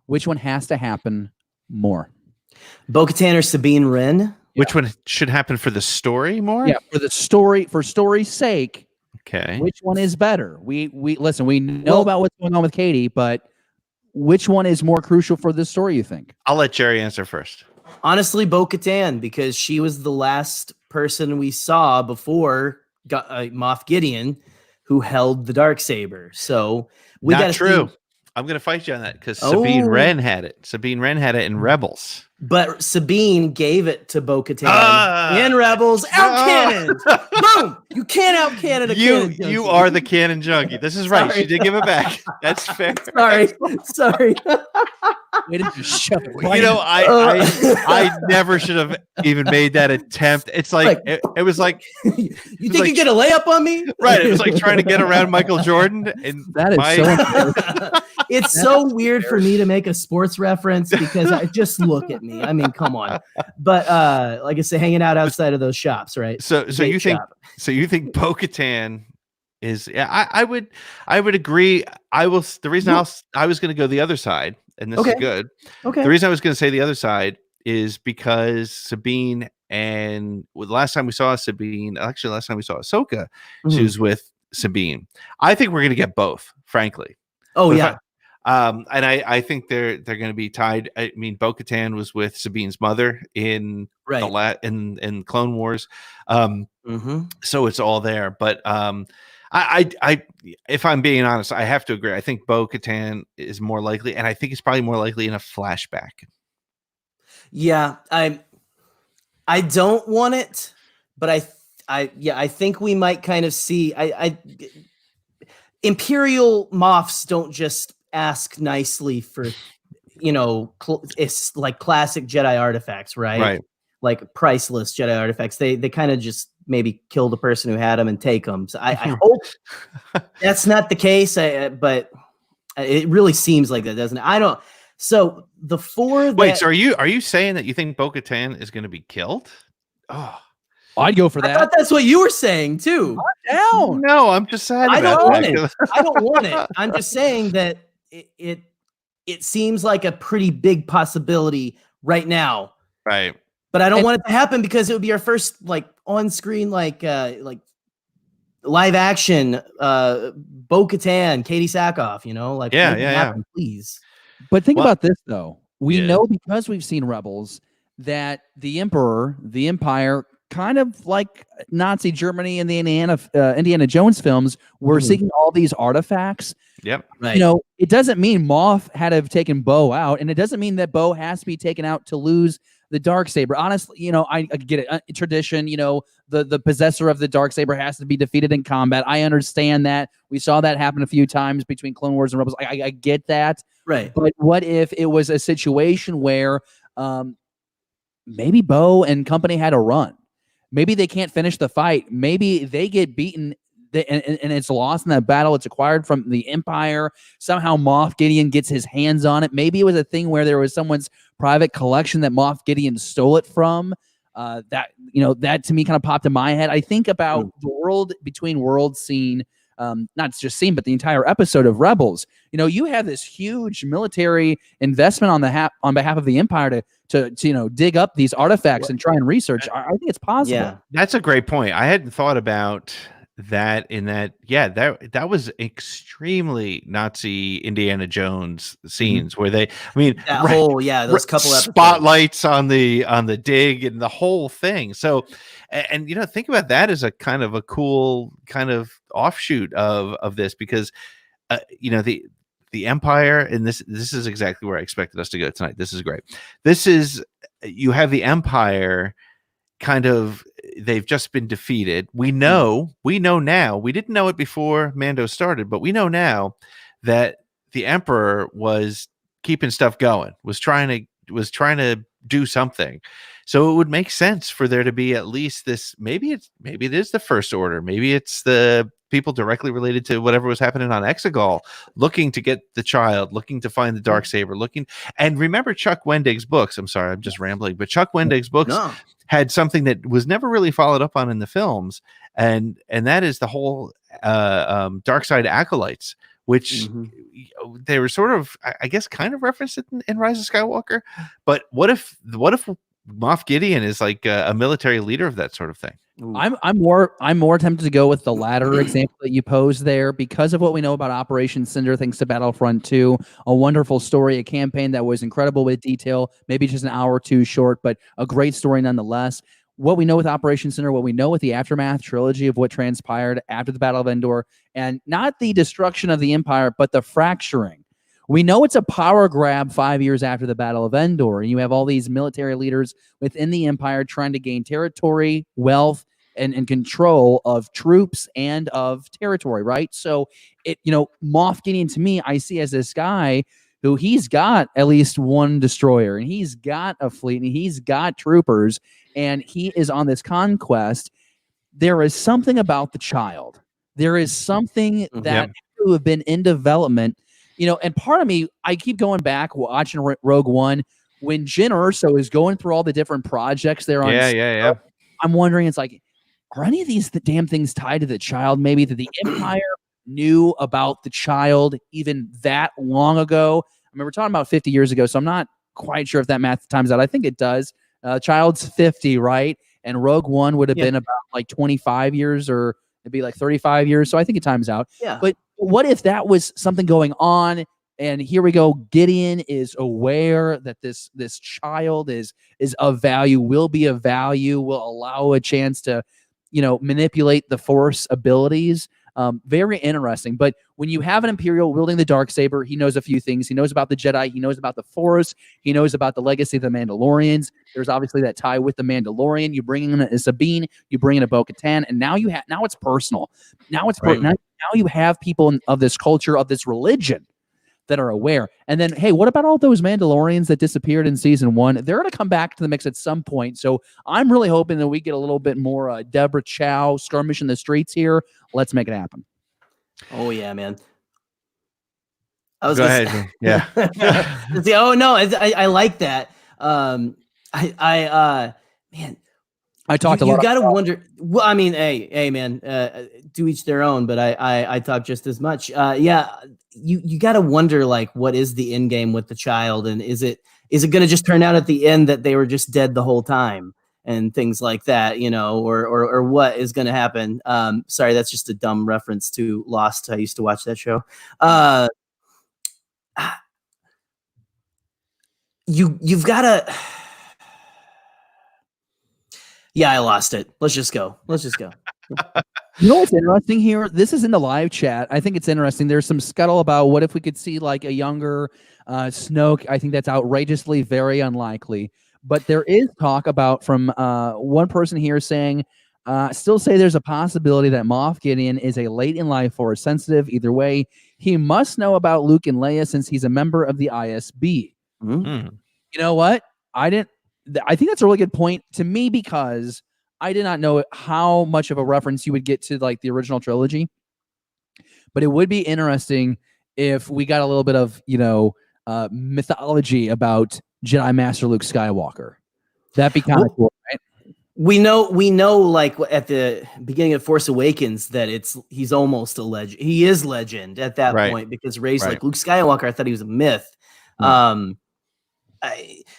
which one has to happen more? Bo-Katan or Sabine Wren? Which one should happen for the story more? Yeah, for story's sake. Okay. Which one is better? We listen, we know about what's going on with Katie, but which one is more crucial for this story, you think? I'll let Gerry answer first. Honestly, Bo-Katan, because she was the last person we saw before Moff Gideon who held the Darksaber. So we got true. I'm going to fight you on that because Sabine Wren had it. Sabine Wren had it in Rebels. But Sabine gave it to Bo-Katan in Rebels. Out-canon! Boom! You can't out-canon a canon junkie. You are the canon junkie. This is right. She did give it back. That's fair. Sorry. I never should have even made that attempt. It's like it was like you think you get a layup on me? Right. It was like trying to get around Michael Jordan. And that is it's so weird for me to make a sports reference because I just look at me. I mean, come on. But like I say, hanging out outside of those shops, right? So you think Bo-Katan is? Yeah, I would agree. I was going to go the other side, and this is good. Okay. The reason I was going to say the other side is because Sabine and the last time we saw Ahsoka, she was with Sabine. I think we're going to get both, frankly. Oh, yeah. And I think they're going to be tied. I mean, Bo-Katan was with Sabine's mother in in Clone Wars, so it's all there. But I, if I'm being honest, I have to agree. I think Bo-Katan is more likely, and I think it's probably more likely in a flashback. Yeah, I don't want it, but I think we might kind of see. Imperial Moffs don't just ask nicely for, it's like classic Jedi artifacts, right? Like priceless Jedi artifacts. They kind of just maybe kill the person who had them and take them. So I hope that's not the case. But it really seems like that, doesn't it? I don't. So the four. Wait. So are you saying that you think Bo-Katan is going to be killed? Oh. I'd go for that. I thought that's what you were saying too. Down. No, I'm just sad. I don't want it. I don't want it. I'm just saying that it seems like a pretty big possibility right now. Right. But I don't want it to happen because it would be our first like on-screen like live action Bo-Katan, Katie Sackhoff, you know, like make it happen, please. But think about this though. We know because we've seen Rebels that the Emperor, the Empire, kind of like Nazi Germany in the Indiana Jones films, were seeking all these artifacts. Yep. Right. You know, it doesn't mean Moff had to have taken Bo out, and it doesn't mean that Bo has to be taken out to lose the Darksaber. Honestly, you know, I get it. Tradition, you know, the possessor of the Darksaber has to be defeated in combat. I understand that. We saw that happen a few times between Clone Wars and Rebels. I get that. Right. But what if it was a situation where maybe Bo and company had a run? Maybe they can't finish the fight. Maybe they get beaten and it's lost in that battle. It's acquired from the Empire. Somehow Moff Gideon gets his hands on it. Maybe it was a thing where there was someone's private collection that Moff Gideon stole it from. That to me kind of popped in my head. I think about the world between worlds scene, not just scene, but the entire episode of Rebels. You know, you have this huge military investment on behalf of the Empire to you know, dig up these artifacts and try and research. I think it's possible. Yeah, that's a great point. I hadn't thought about that that was extremely Nazi Indiana Jones scenes where they, I mean, those couple spotlights on the dig and the whole thing. So, and you know, think about that as a kind of a cool kind of offshoot of this, because you know, the Empire, and this is exactly where I expected us to go tonight. This is great. This is, you have the Empire kind of, they've just been defeated. We know now, we didn't know it before Mando started, but we know now that the Emperor was keeping stuff going, was trying to do something. So it would make sense for there to be at least this, maybe it is the First Order, maybe it's the people directly related to whatever was happening on Exegol, looking to get the child, looking to find the Darksaber, and remember Chuck Wendig's books. I'm sorry, I'm just rambling, but Chuck Wendig's books had something that was never really followed up on in the films, and that is the whole dark side acolytes, which they were sort of, I guess, kind of referenced in Rise of Skywalker. But what if Moff Gideon is like a military leader of that sort of thing? I'm more tempted to go with the latter example that you posed there, because of what we know about Operation Cinder, thanks to Battlefront 2, a wonderful story, a campaign that was incredible with detail, maybe just an hour or two short, but a great story nonetheless. What we know with Operation Cinder, what we know with the Aftermath trilogy of what transpired after the Battle of Endor, and not the destruction of the Empire, but the fracturing. We know it's a power grab 5 years after the Battle of Endor, and you have all these military leaders within the Empire trying to gain territory, wealth, and control of troops and of territory, right? So, Moff Gideon, to me, I see as this guy who, he's got at least one destroyer, and he's got a fleet, and he's got troopers, and he is on this conquest. There is something about the child. There is something that who have been in development, and part of me, I keep going back watching Rogue One when Jyn Erso is going through all the different projects there on. Yeah. I'm wondering, it's like, are any of these damn things tied to the child? Maybe that the Empire knew about the child even that long ago. I mean, we're talking about 50 years ago, so I'm not quite sure if that math times out. I think it does. Child's 50, right? And Rogue One would have been about like 25 years, or it'd be like 35 years. So I think it times out. Yeah. But what if that was something going on? And here we go. Gideon is aware that this child is of value, will be of value, will allow a chance to, manipulate the Force abilities. Very interesting. But when you have an Imperial wielding the Darksaber, he knows a few things. He knows about the Jedi. He knows about the Force. He knows about the legacy of the Mandalorians. There's obviously that tie with the Mandalorian. You bring in a Sabine, you bring in a Bo-Katan, and now now it's personal. Now it's now you have people of this culture, of this religion, that are aware. And then, hey, what about all those Mandalorians that disappeared in season 1? They're going to come back to the mix at some point. So I'm really hoping that we get a little bit more Deborah Chow skirmish in the streets here. Let's make it happen. Oh yeah, man. Go ahead. Yeah. Oh no, I like that. Man, I talked a You lot. got to wonder. Well, I mean, hey, man, to each their own. But I talk just as much. Yeah, you got to wonder, like, what is the end game with the child, and is it going to just turn out at the end that they were just dead the whole time and things like that, or what is going to happen? Sorry, that's just a dumb reference to Lost. I used to watch that show. You've got to. Yeah, I lost it. Let's just go. You know what's interesting here? This is in the live chat. I think it's interesting. There's some scuttle about what if we could see like a younger Snoke. I think that's outrageously very unlikely. But there is talk about from one person here saying, still say there's a possibility that Moff Gideon is a late in life Force sensitive. Either way, he must know about Luke and Leia since he's a member of the ISB. Hmm. You know what? I think that's a really good point to me because I did not know how much of a reference you would get to like the original trilogy, but it would be interesting if we got a little bit of, mythology about Jedi Master Luke Skywalker. That'd be kind of cool, right? We know like at the beginning of Force Awakens that he's almost a legend. He is legend at that point because Rey's like Luke Skywalker. I thought he was a myth.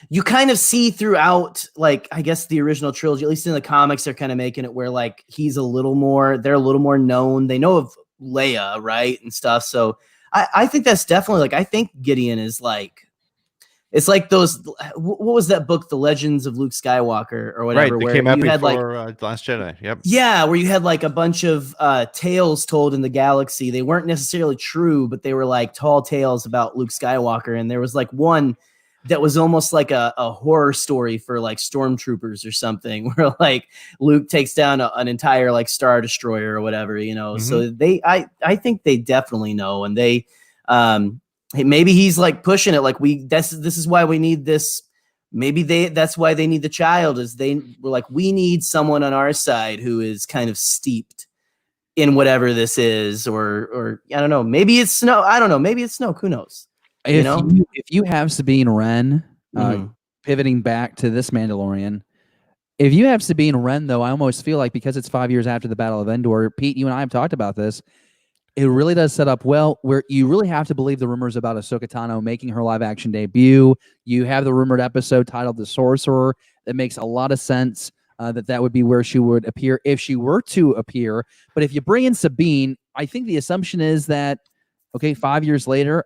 You kind of see throughout, like, I guess the original trilogy, at least in the comics, they're kind of making it where like they're a little more known. They know of Leia, right, and stuff. So I think that's definitely like, I think Gideon is like, it's like those. What was that book, The Legends of Luke Skywalker or whatever? Right, where came out you before had like Last Jedi. Yep. Yeah, where you had like a bunch of tales told in the galaxy. They weren't necessarily true, but they were like tall tales about Luke Skywalker. And there was like one that was almost like a horror story for like stormtroopers or something, where like Luke takes down an entire like Star Destroyer or whatever, So I think they definitely know, and they maybe he's like pushing it, like this is why we need this. Maybe that's why they need the child, is they were like, we need someone on our side who is kind of steeped in whatever this is, or I don't know. Maybe it's Snoke. I don't know. Maybe it's Snoke. Who knows? If you have Sabine Wren, pivoting back to this Mandalorian, if you have Sabine Wren, though, I almost feel like because it's 5 years after the Battle of Endor, Pete, you and I have talked about this, it really does set up well, where you really have to believe the rumors about Ahsoka Tano making her live-action debut. You have the rumored episode titled The Sorcerer. That makes a lot of sense, that would be where she would appear if she were to appear. But if you bring in Sabine, I think the assumption is that, okay, 5 years later,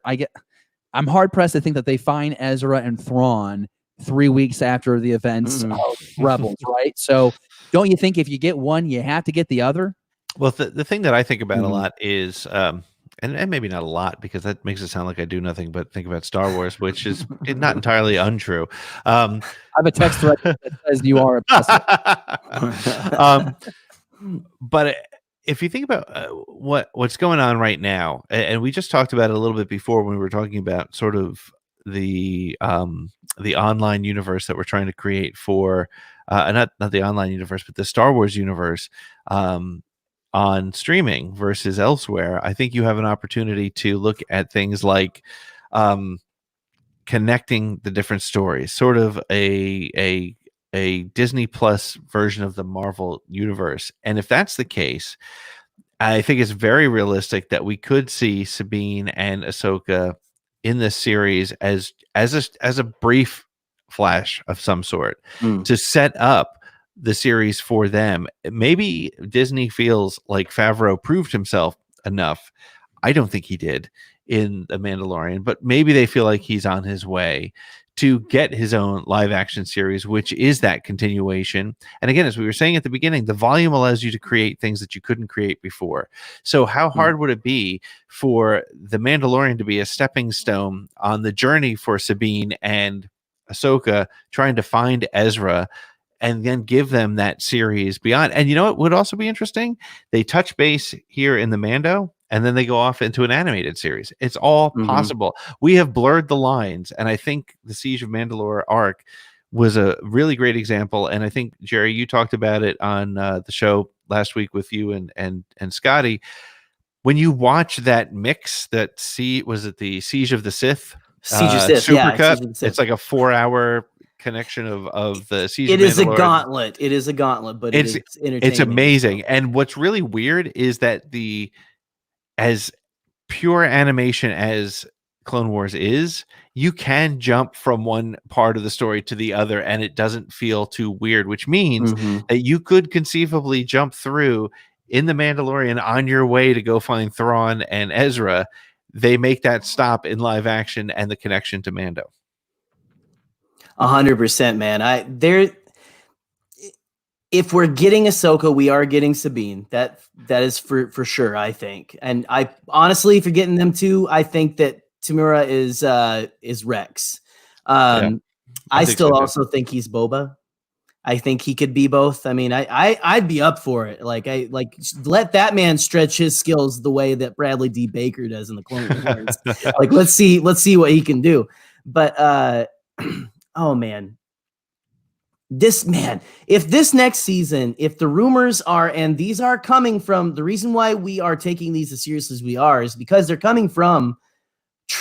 I'm hard-pressed to think that they find Ezra and Thrawn 3 weeks after the events of Rebels, right? So don't you think if you get one, you have to get the other? Well, the thing that I think about a lot is, and maybe not a lot because that makes it sound like I do nothing but think about Star Wars, which is not entirely untrue. I have a text thread that says you are obsessive. But if you think about what's going on right now, and we just talked about it a little bit before when we were talking about sort of the online universe that we're trying to create for not the online universe, but the Star Wars universe on streaming versus elsewhere. I think you have an opportunity to look at things like connecting the different stories, sort of a Disney Plus version of the Marvel universe. And if that's the case, I think it's very realistic that we could see Sabine and Ahsoka in this series as a brief flash of some sort to set up the series for them. Maybe Disney feels like Favreau proved himself enough. I don't think he did in The Mandalorian, but maybe they feel like he's on his way to get his own live action series, which is that continuation. And again, as we were saying at the beginning, the volume allows you to create things that you couldn't create before. So how hard would it be for The Mandalorian to be a stepping stone on the journey for Sabine and Ahsoka trying to find Ezra, and then give them that series beyond? And you know what would also be interesting? They touch base here in the Mando, and then they go off into an animated series. It's all possible. We have blurred the lines, and I think the Siege of Mandalore arc was a really great example. And I think, Gerry, you talked about it on the show last week with you and Scotty. When you watch that mix, was it the Siege of the Sith? Siege of Sith, supercut? It's like a 4-hour connection of the season. It is a Mandalorian. gauntlet. It is a gauntlet, but it's entertaining. It's amazing. And what's really weird is that as pure animation as Clone Wars is, you can jump from one part of the story to the other and it doesn't feel too weird, which means that you could conceivably jump through in The Mandalorian on your way to go find Thrawn and Ezra. They make that stop in live action and the connection to Mando. 100%, man. If we're getting Ahsoka, we are getting Sabine. That is for sure, I think. And I honestly, if you're getting them two, I think that Tamura is Rex. I still also think he's Boba. I think he could be both. I mean, I'd be up for it. Like let that man stretch his skills the way that Bradley D. Baker does in the Clone Wars. Like let's see what he can do. But oh man. If this next season, if the rumors are, and these are coming from, the reason why we are taking these as serious as we are is because they're coming from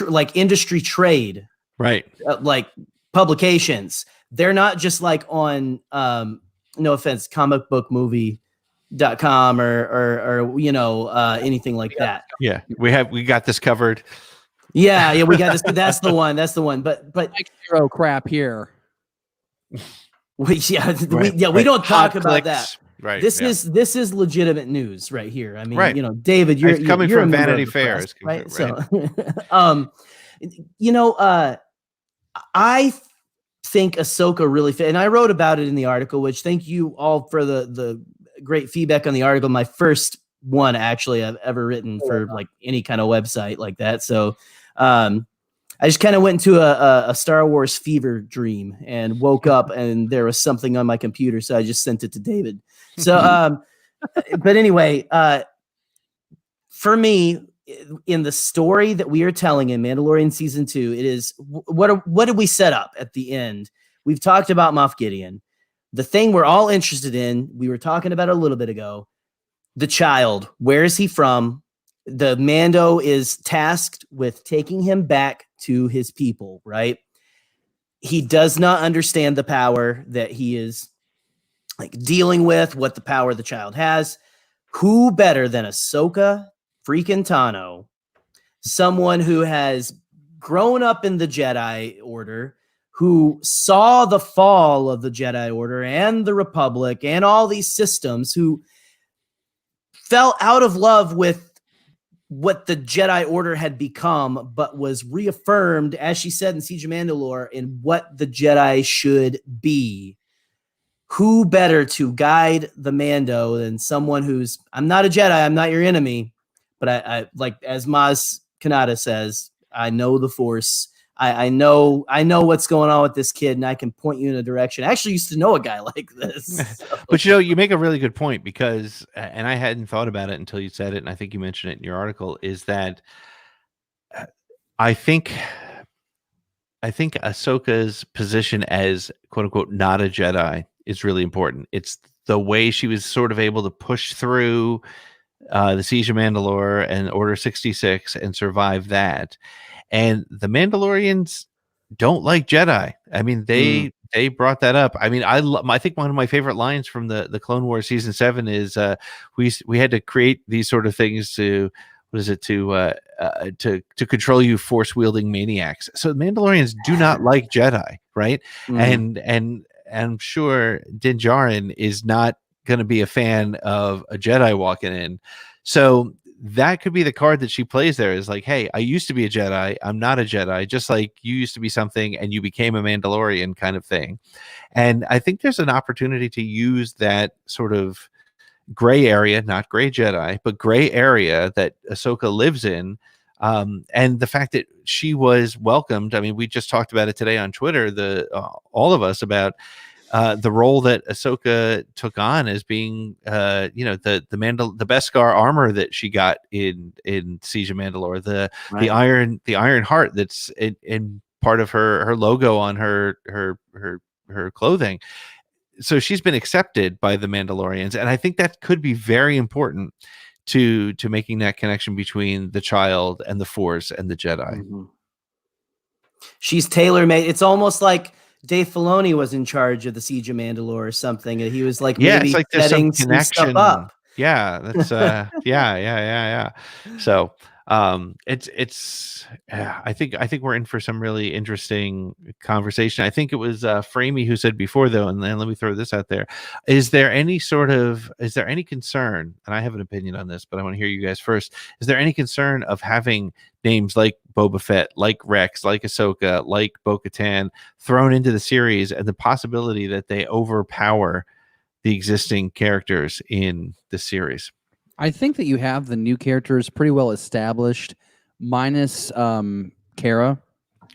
like industry trade, right? Like publications. They're not just like on, no offense, comicbookmovie.com or anything like that. Yeah, we got this covered. Yeah, we got this. That's the one. But like zero crap here. We don't talk about that. Right. This is legitimate news right here. I mean, David, you're coming you're from Vanity Fair, right? So, I think Ahsoka really fit, and I wrote about it in the article. Which thank you all for the great feedback on the article. My first one actually I've ever written for like any kind of website like that. So, I just kind of went into a Star Wars fever dream and woke up and there was something on my computer. So I just sent it to David. So, but anyway, for me, in the story that we are telling in Mandalorian season 2, it is what did we set up at the end? We've talked about Moff Gideon. The thing we're all interested in, we were talking about it a little bit ago, the child. Where is he from? The Mando is tasked with taking him back to his people, right? He does not understand the power that he is like dealing with, what the power the child has. Who better than Ahsoka freaking Tano, someone who has grown up in the Jedi Order, who saw the fall of the Jedi Order and the Republic and all these systems, who fell out of love with what the Jedi Order had become, but was reaffirmed, as she said in Siege of Mandalore, in what the Jedi should be. Who better to guide the Mando than someone who's, I'm not a Jedi, I'm not your enemy, but I like, as Maz Kanata says, I know the Force. I know what's going on with this kid, and I can point you in a direction. I actually used to know a guy like this. So. But you make a really good point, because, and I hadn't thought about it until you said it, and I think you mentioned it in your article, is that I think Ahsoka's position as quote unquote not a Jedi is really important. It's the way she was sort of able to push through the Siege of Mandalore and Order 66 and survive that. And the Mandalorians don't like Jedi. I mean, they brought that up. I mean, I think one of my favorite lines from the Clone Wars season 7 is we had to create these sort of things to control you force wielding maniacs. So the Mandalorians do not like Jedi, right? And I'm sure Din Djarin is not going to be a fan of a Jedi walking in. So that could be the card that she plays there, is like, hey, I used to be a Jedi. I'm not a Jedi, just like you used to be something and you became a Mandalorian kind of thing. And I think there's an opportunity to use that sort of gray area, not gray Jedi, but gray area that Ahsoka lives in. And the fact that she was welcomed. I mean, we just talked about it today on Twitter, all of us, about the role that Ahsoka took on as being, the Beskar armor that she got in Siege of Mandalore, the iron heart that's in part of her logo on her clothing. So she's been accepted by the Mandalorians, and I think that could be very important to making that connection between the child and the Force and the Jedi. She's tailor-made. It's almost like Dave Filoni was in charge of the Siege of Mandalore or something, and he was like Yeah, maybe it's like there's setting some some stuff connection. up. Yeah, that's yeah. So it's yeah, I think we're in for some really interesting conversation. I think it was Framey who said before, though, and then let me throw this out there. Is there any concern, and I have an opinion on this, but I want to hear you guys first. Is there any concern of having names like Boba Fett, like Rex, like Ahsoka, like Bo-Katan thrown into the series, and the possibility that they overpower the existing characters in the series? I think that you have the new characters pretty well established, minus Kara,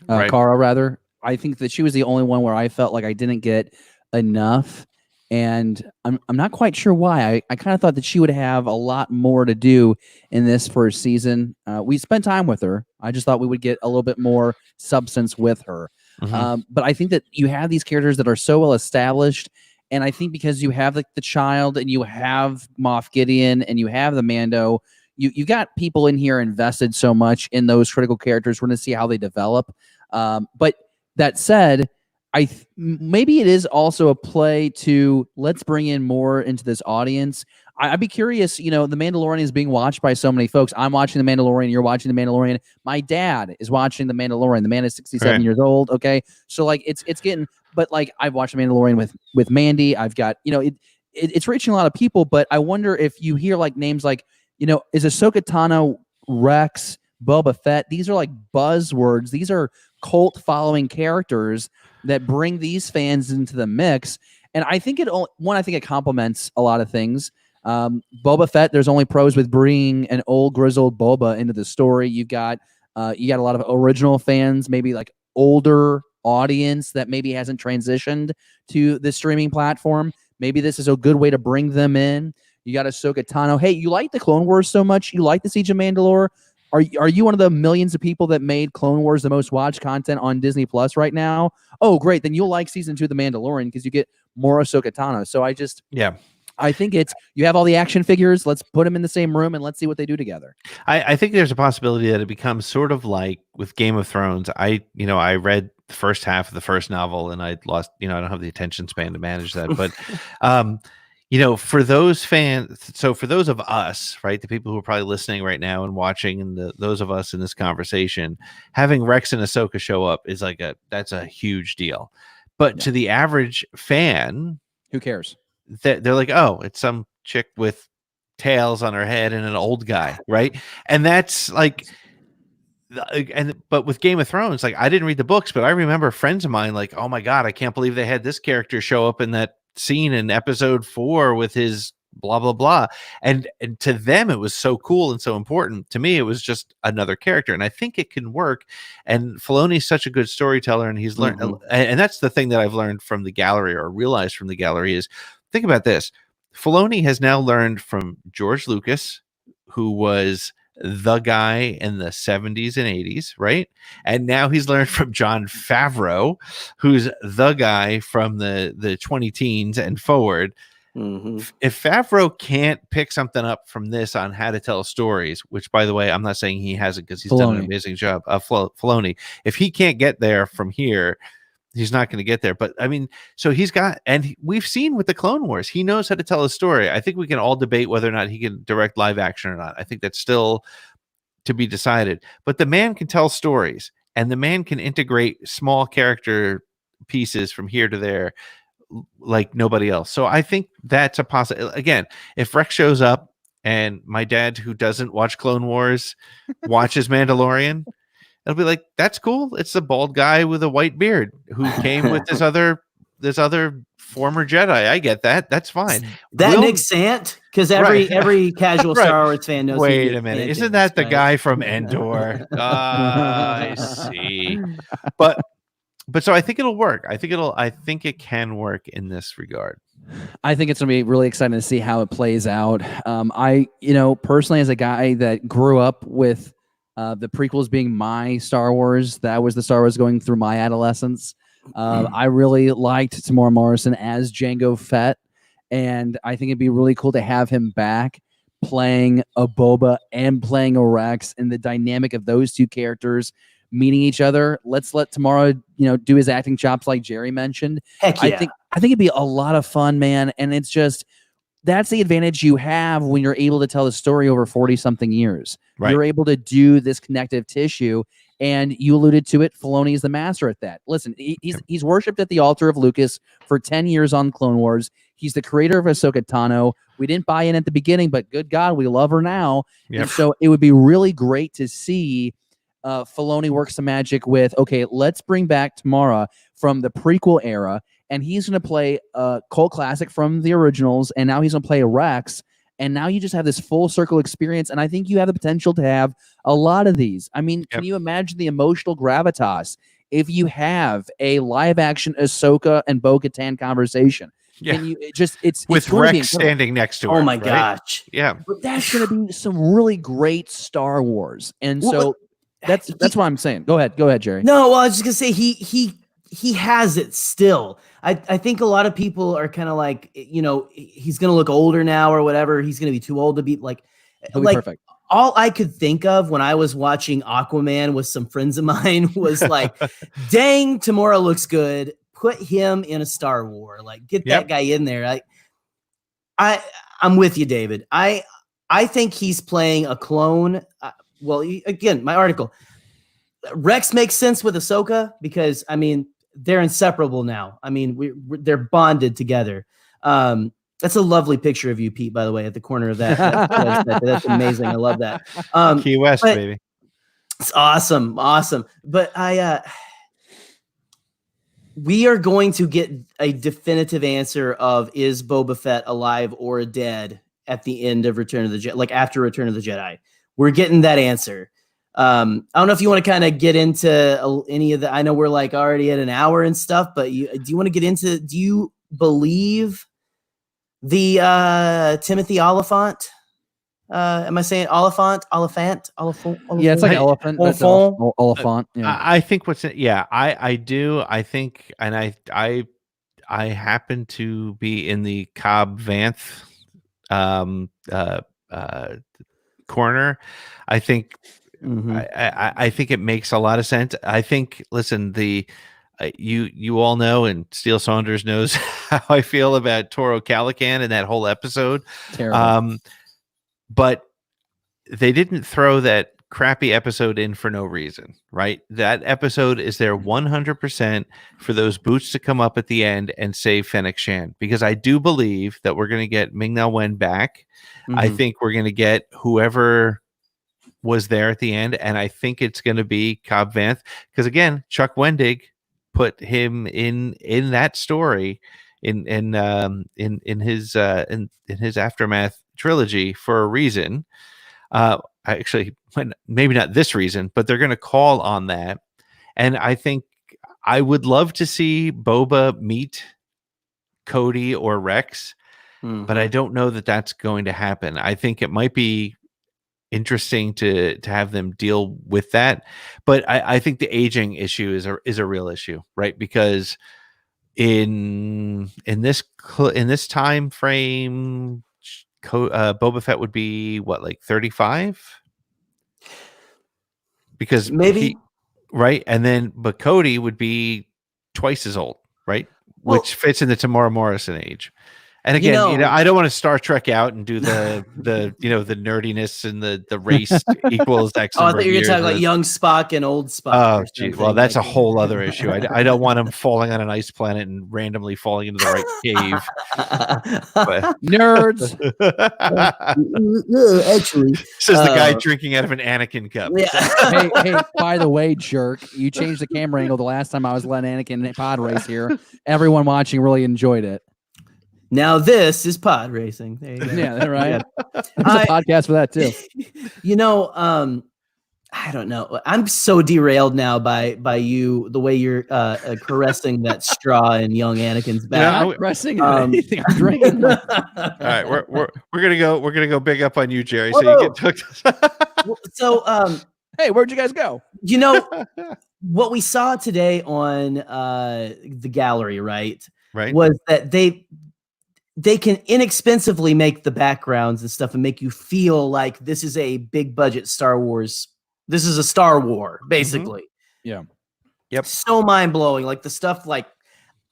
Right. Kara rather. I think that she was the only one where I felt like I didn't get enough, and I'm not quite sure why. I kind of thought that she would have a lot more to do in this first season. We spent time with her. I just thought we would get a little bit more substance with her. Mhm. But I think that you have these characters that are so well established. And I think because you have like the child and you have Moff Gideon and you have the Mando, you got people in here invested so much in those critical characters. We're going to see how they develop. But that said, maybe it is also a play to let's bring in more into this audience. I'd be curious, the Mandalorian is being watched by so many folks. I'm watching The Mandalorian. You're watching The Mandalorian. My dad is watching The Mandalorian. The man is 67 Right. years old. Okay. So like it's getting, but like I've watched The Mandalorian with Mandy. I've got, it's reaching a lot of people, but I wonder if you hear like names like, is Ahsoka Tano, Rex, Boba Fett? These are like buzzwords. These are cult following characters that bring these fans into the mix. And I think it complements a lot of things. Boba Fett, there's only pros with bringing an old grizzled Boba into the story. You got a lot of original fans, maybe like older audience that maybe hasn't transitioned to the streaming platform. Maybe this is a good way to bring them in. You got Ahsoka Tano. Hey, you like the Clone Wars so much? You like the Siege of Mandalore? Are you one of the millions of people that made Clone Wars the most watched content on Disney Plus right now? Oh, great. Then you'll like season 2 of The Mandalorian because you get more Ahsoka Tano. So I think you have all the action figures. Let's put them in the same room and let's see what they do together. I think there's a possibility that it becomes sort of like with Game of Thrones. I read the first half of the first novel and I lost, I don't have the attention span to manage that. But, for those fans, so for those of us, right, the people who are probably listening right now and watching, and those of us in this conversation, having Rex and Ahsoka show up is that's a huge deal. But to the average fan, who cares? They're like, oh, it's some chick with tails on her head and an old guy, right? And that's like, but with Game of Thrones, like I didn't read the books, but I remember friends of mine like, oh my god, I can't believe they had this character show up in that scene in episode 4 with his blah blah blah, and to them it was so cool and so important. To me, it was just another character, and I think it can work. And Filoni's such a good storyteller, and he's learned, and that's the thing that I've learned from the gallery, or realized from the gallery, is think about this. Filoni has now learned from George Lucas, who was the guy in the 70s and 80s, right? And now he's learned from Jon Favreau, who's the guy from the 20 teens and forward. If Favreau can't pick something up from this on how to tell stories, which by the way, I'm not saying he hasn't, because he's done an amazing job. Filoni, if he can't get there from here, he's not going to get there. But I mean, so he's got, and we've seen with the Clone Wars, he knows how to tell a story. I think we can all debate whether or not he can direct live action or not. I think that's still to be decided. But the man can tell stories, and the man can integrate small character pieces from here to there like nobody else. So I think that's a possibility. Again, if Rex shows up and my dad, who doesn't watch Clone Wars, watches Mandalorian, it'll be like, that's cool. It's the bald guy with a white beard who came with this other former Jedi. I get that. That's fine. Nick Sant? Because every casual Star Wars fan knows. Wait a minute. Isn't that the guy from Endor? I see. But so I think it'll work. I think it can work in this regard. I think it's going to be really exciting to see how it plays out. I personally, as a guy that grew up with the prequels being my Star Wars, that was the Star Wars going through my adolescence. I really liked Tamora Morrison as Jango Fett, and I think it'd be really cool to have him back playing a Boba and playing a Rex, and the dynamic of those two characters meeting each other. Let's let Tomorrow, do his acting chops like Gerry mentioned. Heck yeah. I think it'd be a lot of fun, man. And it's just, that's the advantage you have when you're able to tell the story over 40 something years. Right. You're able to do this connective tissue. And you alluded to it. Filoni is the master at that. Listen, he's worshipped at the altar of Lucas for 10 years on Clone Wars. He's the creator of Ahsoka Tano. We didn't buy in at the beginning, but good God, we love her now. Yep. And so it would be really great to see Filoni work some magic with, okay, let's bring back Tamara from the prequel era, and he's going to play a cult classic from the originals, and now he's going to play a Rex. And now you just have this full circle experience. And I think you have the potential to have a lot of these. I mean, can you imagine the emotional gravitas if you have a live action Ahsoka and Bo-Katan conversation? Yeah. Can you with Rex standing next to her? Oh my right? gosh. Yeah. But that's going to be some really great Star Wars. And so that's what I'm saying. Go ahead, Gerry. No, well, I was just gonna say he has it still. I think a lot of people are kind of like, he's gonna look older now or whatever. He's gonna be too old to be like perfect. All I could think of when I was watching Aquaman with some friends of mine was like, dang, Tamora looks good. Put him in a Star Wars. Like, get that guy in there. I'm with you, David. I think he's playing a clone. Again, my article. Rex makes sense with Ahsoka because they're inseparable now. They're bonded together. That's a lovely picture of you, Pete, by the way, at the corner of that. That's amazing. I love that. Key West, baby. It's awesome. But we are going to get a definitive answer of, is Boba Fett alive or dead at the end of Return of the Jedi, like after Return of the Jedi. We're getting that answer. I don't know if you want to kind of get into any of the, I know we're like already at an hour and stuff, but do you want to get into, do you believe the Timothy Oliphant? Am I saying Oliphant? Yeah, it's like elephant. Oliphant. Yeah. I think I do. I think, and I happen to be in the Cobb Vanth corner. I think I think it makes a lot of sense. I think, listen, you all know, and Steele Saunders knows how I feel about Toro Calican and that whole episode. Terrible. But they didn't throw that crappy episode in for no reason, right? That episode is there 100% for those boots to come up at the end and save Fennec Shan, because I do believe that we're going to get Ming-Na Wen back. I think we're going to get whoever was there at the end, and I think it's going to be Cobb Vanth, because again, Chuck Wendig put him in that story in his Aftermath trilogy for a reason. Actually, maybe not this reason, but they're going to call on that. And I think I would love to see Boba meet Cody or Rex, but I don't know that that's going to happen. I think it might be interesting to have them deal with that, but I think the aging issue is a real issue, right? Because in this time frame, Boba Fett would be what, like 35? Because maybe, right? And then, but Cody would be twice as old, right? Which fits in the Tamora Morrison age. And again, I don't want to Star Trek out and do the the nerdiness and the race equals X. I thought you were going to talk like young Spock and old Spock. Oh, geez. Well, that's a whole other issue. I don't want him falling on an ice planet and randomly falling into the right cave. But, nerds. Actually, says the guy drinking out of an Anakin cup. Yeah. hey, by the way, jerk, you changed the camera angle the last time I was letting Anakin pod race here. Everyone watching really enjoyed it. Now this is pod racing. There you go. Yeah, right. Yeah. There's a podcast for that too. I don't know. I'm so derailed now by you, the way you're caressing that straw in young Anakin's back. I'm not caressing anything. I'm drinking. All right, we're gonna go big up on you, Gerry. So you get hooked. Hey, where'd you guys go? What we saw today on the gallery, right? Right. Was that they can inexpensively make the backgrounds and stuff and make you feel like this is a big budget Star Wars. This is a Star War, basically. Yeah. Yep. So mind blowing. Like the stuff like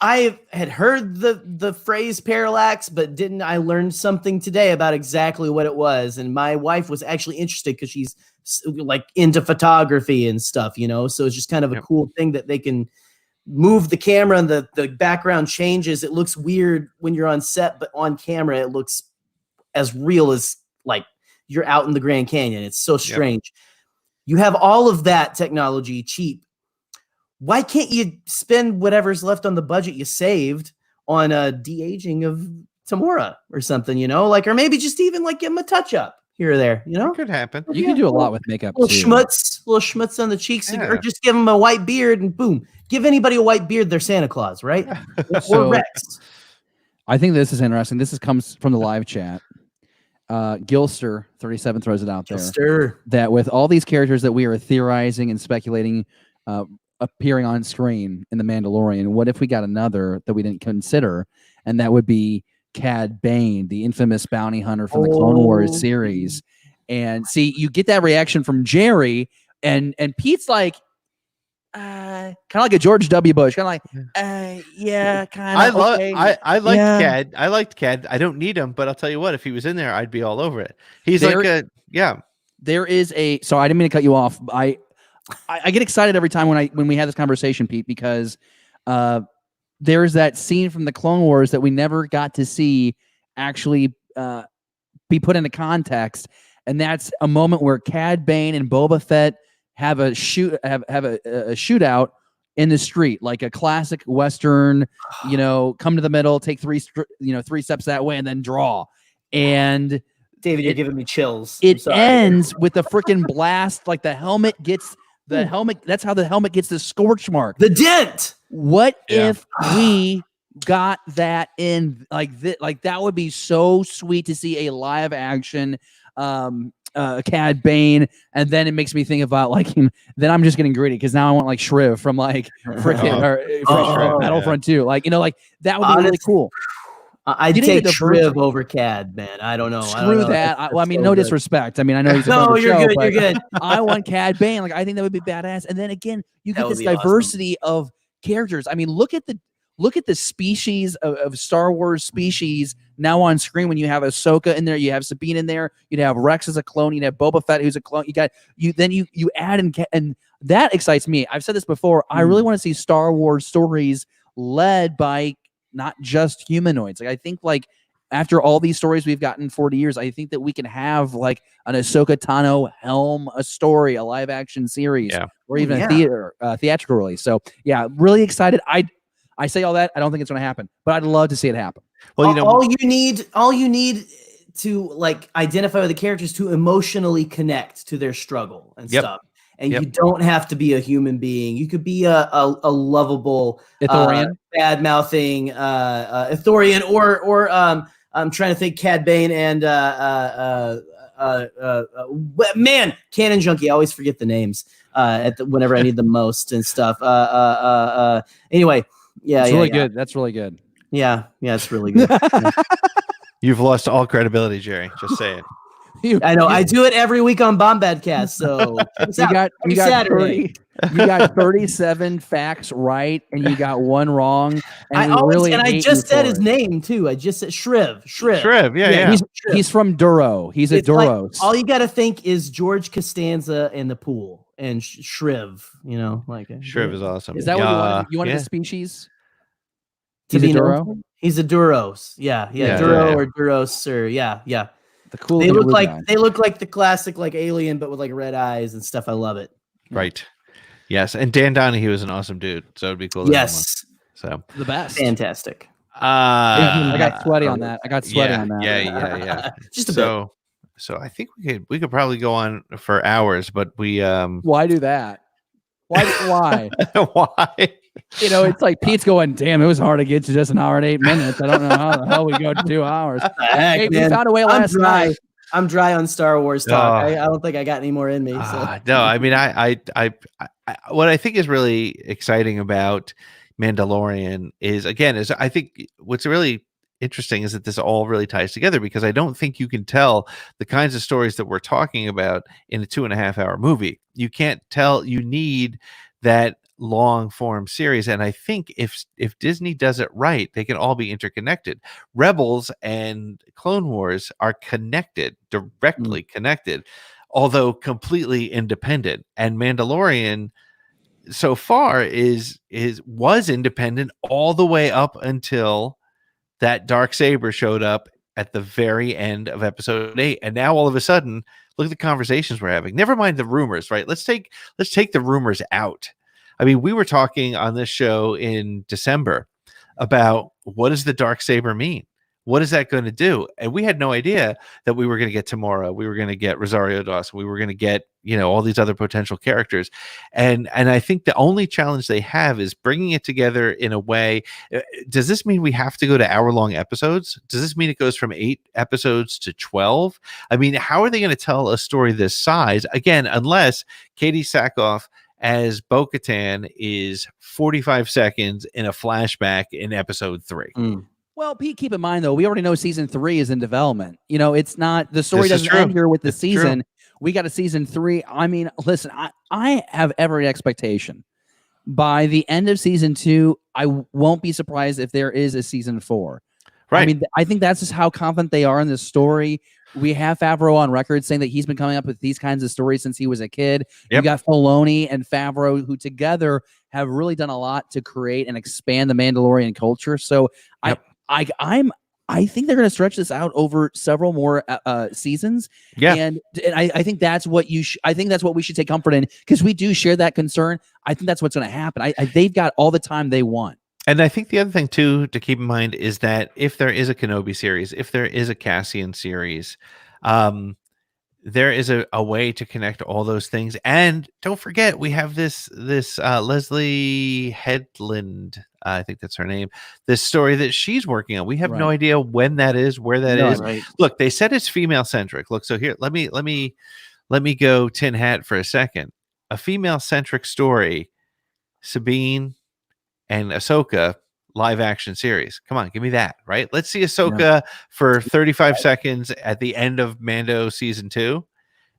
I had heard the phrase parallax, but didn't I learned something today about exactly what it was. And my wife was actually interested because she's like into photography and stuff, you know? So it's just kind of a cool thing that they can move the camera and the background changes. It looks weird when you're on set, but on camera, it looks as real as like you're out in the Grand Canyon. It's so strange. You have all of that technology cheap. Why can't you spend whatever's left on the budget you saved on a de-aging of Tamora or something, you know, like, or maybe just even like give him a touch up here or there, you know? It could happen. You can do a lot with makeup Little too. schmutz on the cheeks, or just give him a white beard and boom. Give anybody a white beard, they're Santa Claus, right? So, or Rex. I think this is interesting. This comes from the live chat. Gilster 37 throws it out there that with all these characters that we are theorizing and speculating appearing on screen in The Mandalorian, what if we got another that we didn't consider? And that would be Cad Bane, the infamous bounty hunter from the Clone Wars series. And see, you get that reaction from Gerry, and Pete's like, kind of like a George W. Bush, kind of like, yeah, kind of. I liked Cad. I liked Cad. I don't need him, but I'll tell you what, if he was in there, I'd be all over it. He's There is a. So I didn't mean to cut you off. I get excited every time when we have this conversation, Pete, because there's that scene from the Clone Wars that we never got to see actually be put into context, and that's a moment where Cad Bane and Boba Fett have a shootout in the street, like a classic Western, you know, come to the middle, take three steps that way, and then draw. And David, you're giving me chills. It ends with the freaking blast, like the helmet gets the helmet. That's how the helmet gets the scorch mark, the dent. What if we got that in like that would be so sweet to see a live action Cad Bane, and then it makes me think about like him. Then I'm just getting greedy because now I want like Shriv from like freaking Battlefront 2. Like, you know, like that would be really cool. I'd take Shriv over Cad, man. I don't know. Screw that. I mean, no disrespect. I mean, I know he's a you're good. You're good. I want Cad Bane. Like, I think that would be badass. And then again, you get this diversity of characters. I mean, look at the species of Star Wars species now on screen. When you have Ahsoka in there, you have Sabine in there, you'd have Rex as a clone, you'd have Boba Fett who's a clone. You add and that excites me. I've said this before. I really want to see Star Wars stories led by not just humanoids. Like, I think like after all these stories we've gotten in 40 years, I think that we can have like an Ahsoka Tano helm a story, a live action series, or even a theatrical release. So yeah, really excited. I say all that. I don't think it's going to happen, but I'd love to see it happen. Well, you know, all you need to like identify with the characters to emotionally connect to their struggle and stuff. And you don't have to be a human being. You could be a lovable Ithorian, bad mouthing Ithorian, or I'm trying to think Cad Bane and man, Canon Junkie. I always forget the names whenever I need them most and stuff. Anyway. Yeah, it's really good. That's really good. Yeah, it's really good. You've lost all credibility, Gerry. Just say it. I know. I do it every week on Bombadcast. So you got 37 facts right, and you got one wrong. And I just said his name too. I just said Shriv. Yeah. He's from Duro. He's a Duros. Like, all you got to think is George Costanza in the pool and Shriv. You know, like Shriv is awesome. Is that what you wanted? The species? He's a Duro. He's a Duros. Yeah. Duro or Duros or yeah. The cool. They look like the classic like alien, but with like red eyes and stuff. I love it. Right. Yes, and Dan Donahue is an awesome dude, so it'd be cool. Yes. So the best. Fantastic. I got sweaty on that. Yeah. Just a bit. So I think we could probably go on for hours, but we why do that? Why? Why? You know, it's like Pete's going, damn, it was hard to get to just an hour and 8 minutes. I don't know how the hell we go to 2 hours. Heck, we found a way last night. I'm dry on Star Wars talk. I don't think I got any more in me. So. No, I mean, I what I think is really exciting about Mandalorian is I think what's really interesting is that this all really ties together, because I don't think you can tell the kinds of stories that we're talking about in a 2.5 hour movie. You can't tell. You need that long form series. And I think if Disney does it right, they can all be interconnected. Rebels and Clone Wars are connected, directly connected, although completely independent. And Mandalorian so far was independent all the way up until that dark saber showed up at the very end of episode 8, and now all of a sudden, look at the conversations we're having. Never mind the rumors, right? Let's take the rumors out. I mean, we were talking on this show in December about what does the dark saber mean? What is that going to do? And we had no idea that we were going to get Tamora, we were going to get Rosario Dawson, we were going to get, all these other potential characters. And I think the only challenge they have is bringing it together in a way. Does this mean we have to go to hour-long episodes? Does this mean it goes from 8 episodes to 12? I mean, how are they going to tell a story this size? Again, unless Katie Sackhoff as Bo-Katan is 45 seconds in a flashback in episode 3. Well, Pete, keep in mind, though, we already know season 3 is in development. It's not, the story doesn't end here with the season. We got a season 3. I mean, listen, I have every expectation. By the end of season 2, I won't be surprised if there is a season 4. Right. I mean, I think that's just how confident they are in this story. We have Favreau on record saying that he's been coming up with these kinds of stories since he was a kid. You got Filoni and Favreau, who together have really done a lot to create and expand the Mandalorian culture. So I think they're going to stretch this out over several more seasons. Yeah, and I think that's what I think that's what we should take comfort in, because we do share that concern. I think that's what's going to happen. They've got all the time they want. And I think the other thing too to keep in mind is that if there is a Kenobi series, if there is a Cassian series, there is a way to connect all those things. And don't forget, we have this Leslie Headland, I think that's her name, this story that she's working on. We have no idea when that is, where that is. Right. Look, they said it's female centric. Look, so here, let me go tin hat for a second. A female centric story, Sabine and Ahsoka live action series. Come on, give me that, right? Let's see Ahsoka for 35 seconds at the end of Mando season 2,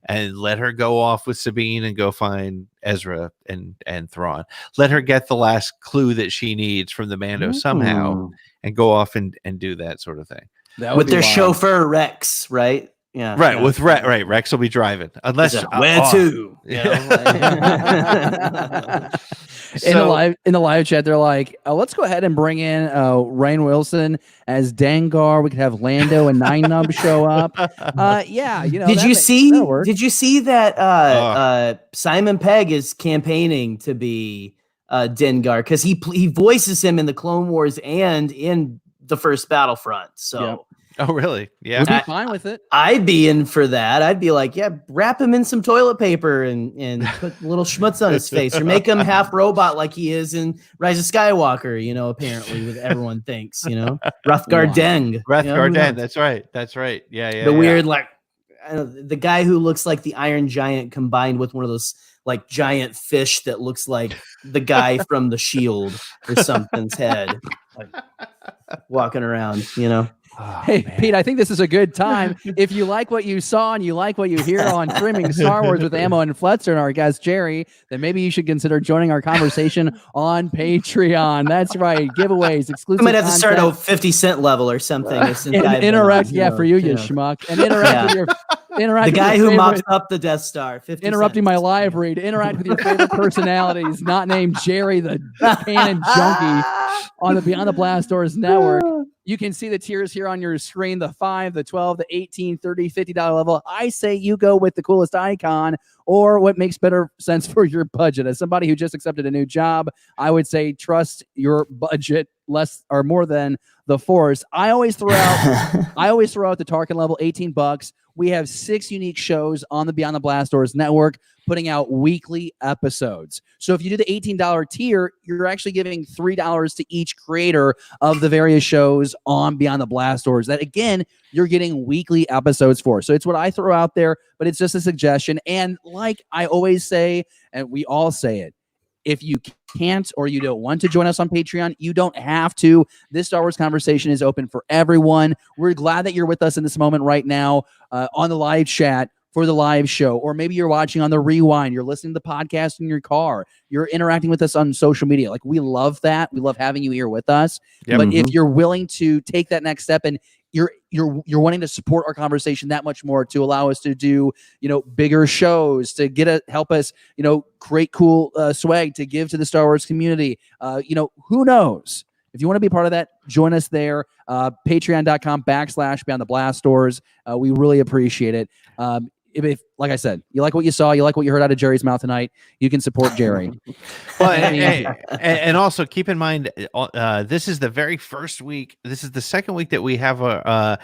and let her go off with Sabine and go find Ezra and Thrawn. Let her get the last clue that she needs from the Mando somehow, and go off and do that sort of thing. With their chauffeur Rex, right? Yeah. Right. Yeah. With Rex will be driving. Unless where to? In the live chat, they're like, let's go ahead and bring in Rainn Wilson as Dengar. We could have Lando and Nine Nub show up. Did you see that Simon Pegg is campaigning to be Dengar, because he voices him in the Clone Wars and in the first Battlefront. So. Yep. Oh, really? Yeah. We'd be fine with it. I'd be in for that. I'd be like, wrap him in some toilet paper and put little schmutz on his face, or make him half robot like he is in Rise of Skywalker, apparently, what everyone thinks, Hrothgar Deng. Hrothgar Deng, that's right. Yeah. The weird, the guy who looks like the Iron Giant combined with one of those, giant fish that looks like the guy from The Shield or something's head, walking around, Oh, hey, man. Pete, I think this is a good time. If you like what you saw and you like what you hear on Streaming Star Wars with Ammo and Fletzer and our guest Gerry, then maybe you should consider joining our conversation on Patreon. That's right. Giveaways, exclusive I might have to start at 50 cent level or something. Interact, for you schmuck. And interact with your... The guy who mops up the Death Star. Interrupting my live read. Interact with your favorite personalities, not named Gerry, the Canon Junkie, on the Beyond the Blast Doors network. You can see the tiers here on your screen, the $5, the $12, the $18, $30, $50 level. I say you go with the coolest icon, or what makes better sense for your budget. As somebody who just accepted a new job, I would say trust your budget less or more than the Force. I always throw out the Tarkin level, $18. We have 6 unique shows on the Beyond the Blast Doors network, putting out weekly episodes. So if you do the $18 tier, you're actually giving $3 to each creator of the various shows on Beyond the Blast Doors that, again, you're getting weekly episodes for. So it's what I throw out there, but it's just a suggestion. And like I always say, and we all say it, if you can't or you don't want to join us on Patreon, you don't have to. This Star Wars conversation is open for everyone. We're glad that you're with us in this moment right now on the live chat. for the live show, or maybe you're watching on the rewind, you're listening to the podcast in your car, you're interacting with us on social media. Like, we love that. We love having you here with us. Yep. But if you're willing to take that next step and you're wanting to support our conversation that much more, to allow us to do, bigger shows, to help us, create cool swag to give to the Star Wars community, who knows? If you want to be part of that, join us there. Patreon.com/Beyond the Blast Doors. We really appreciate it. If, like I said, you like what you saw, you like what you heard out of Gerry's mouth tonight, you can support Gerry. Well, and also keep in mind, this is the very first week. This is the second week that we have a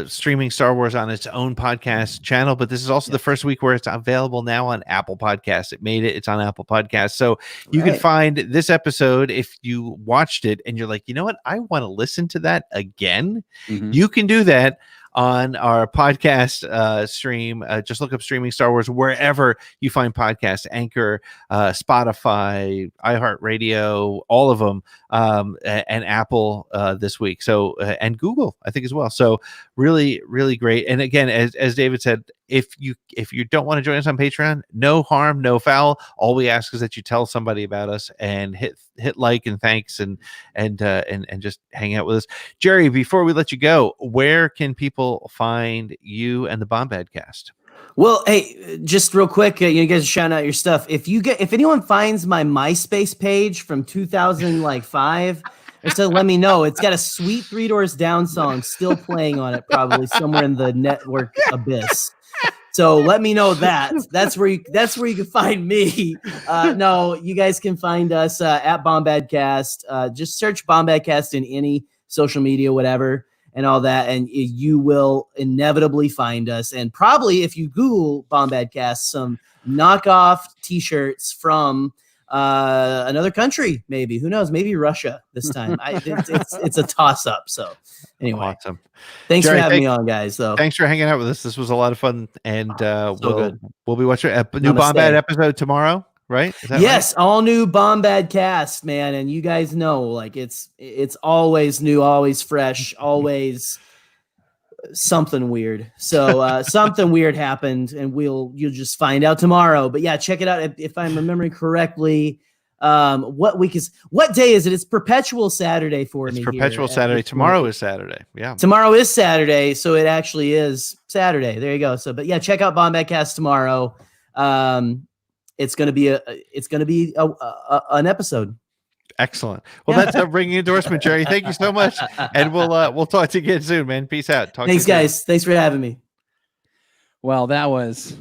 streaming Star Wars on its own podcast channel, but this is also the first week where it's available now on Apple Podcasts. It's on Apple Podcasts. So you can find this episode if you watched it and you're like, you know what, I want to listen to that again. You can do that on our podcast stream. Just look up Streaming Star Wars wherever you find podcasts, Anchor, Spotify, iHeartRadio, all of them, and Apple this week. So and Google, I think, as well. So really, really great. And again, as David said, if you don't want to join us on Patreon, no harm, no foul. All we ask is that you tell somebody about us and hit like and thanks and just hang out with us. Gerry, before we let you go, where can people find you and the Bombadcast? Well, hey, just real quick, you guys are shouting out your stuff. If anyone finds my MySpace page from 2005, so let me know. It's got a sweet Three Doors Down song still playing on it, probably somewhere in the network abyss. So let me know that. That's where you can find me. No, you guys can find us at Bombadcast. Just search Bombadcast in any social media, whatever, and all that, and you will inevitably find us. And probably if you Google Bombadcast, some knockoff T-shirts from another country, maybe. Who knows? Maybe Russia this time. It's a toss-up. So anyway, awesome. Thanks Gerry, for having me on, guys. So thanks for hanging out with us. This was a lot of fun, and we'll be watching a new Namaste. Bombad episode tomorrow, right? Is that yes, all new Bombadcast, man. And you guys know, like, it's always new, always fresh, always something weird. So something weird happened, and you'll just find out tomorrow. But yeah, check it out. If I'm remembering correctly, what day is it? It's perpetual Saturday for me. It's perpetual Saturday. Tomorrow is Saturday. Yeah. Tomorrow is Saturday, so it actually is Saturday. There you go. So, but yeah, check out Bombadcast tomorrow. It's gonna be an episode. Excellent. Well, that's a ringing endorsement, Gerry. Thank you so much, and we'll talk to you again soon, man. Peace out. Thanks, guys. Thanks for having me. Well, that was.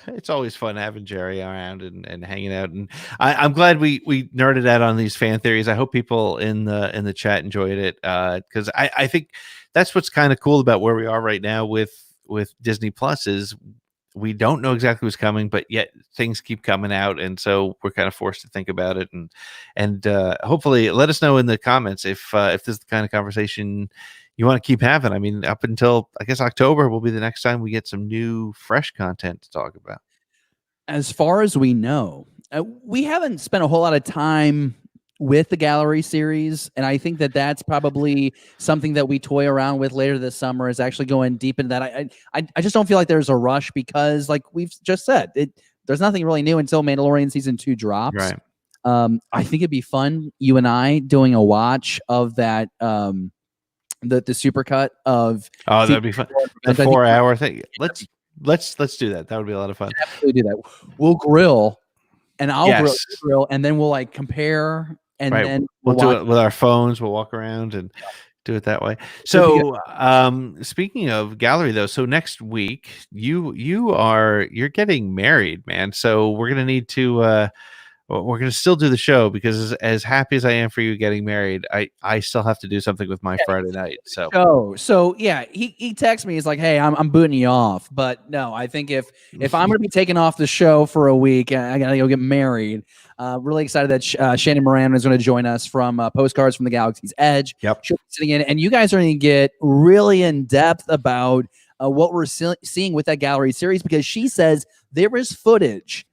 It's always fun having Gerry around and hanging out, and I'm glad we nerded out on these fan theories. I hope people in the chat enjoyed it, because I think that's what's kind of cool about where we are right now with Disney Plus is we don't know exactly what's coming, but yet things keep coming out, and so we're kind of forced to think about it, and hopefully let us know in the comments if this is the kind of conversation you want to keep having. I mean, up until I guess October will be the next time we get some new fresh content to talk about. As far as we know, we haven't spent a whole lot of time with the gallery series, and I think that's probably something that we toy around with later this summer, is actually going deep into that. I just don't feel like there's a rush, because like we've just said, there's nothing really new until Mandalorian season 2 drops. Right. I think it'd be fun, you and I doing a watch of that, the supercut of. Oh, that'd be fun. The 4-hour thing. Let's do that. That would be a lot of fun. Absolutely do that. We'll grill, and I'll grill, and then we'll like compare. And then we'll do it with our phones. We'll walk around and do it that way. So, speaking of gallery, though, so next week you're getting married, man. So we're gonna need to we're gonna still do the show, because as happy as I am for you getting married, I still have to do something with my Friday night. So yeah, he texts me. He's like, "Hey, I'm booting you off." But no, I think if I'm gonna be taking off the show for a week, and I gotta go get married. Really excited that Shannon Moran is going to join us from Postcards from the Galaxy's Edge. Yep. She'll be sitting in, and you guys are going to get really in depth about what we're seeing with that gallery series, because she says there is footage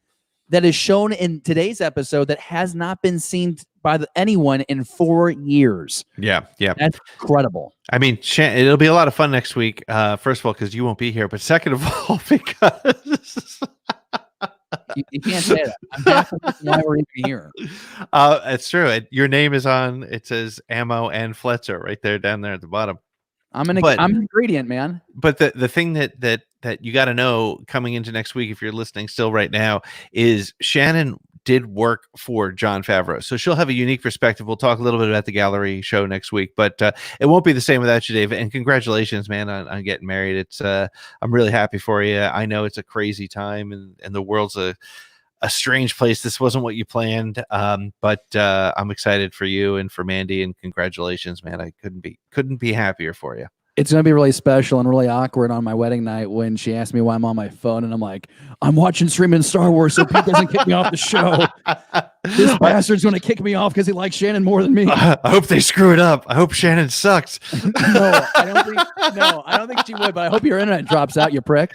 that is shown in today's episode that has not been seen by anyone in 4 years. Yeah. That's incredible. I mean, it'll be a lot of fun next week. First of all, because you won't be here, but second of all, because You can't say that. I'm definitely why we're even here. It's true. Your name is on. It says Ammo and Fletzer right there, down there at the bottom. I'm an ingredient, man. But the thing that you got to know coming into next week, if you're listening still right now, is Shannon did work for Jon Favreau, so she'll have a unique perspective. We'll talk a little bit about the gallery show next week, but it won't be the same without you, Dave. And congratulations, man, on getting married. It's I'm really happy for you. I know it's a crazy time, and the world's a strange place. This wasn't what you planned, but I'm excited for you and for Mandy, and congratulations, man. I couldn't be happier for you. It's going to be really special and really awkward on my wedding night when she asked me why I'm on my phone, and I'm like, I'm watching streaming Star Wars so Pete doesn't kick me off the show. This bastard's going to kick me off because he likes Shannon more than me. I hope they screw it up. I hope Shannon sucks. No, I don't think she would, but I hope your internet drops out, you prick.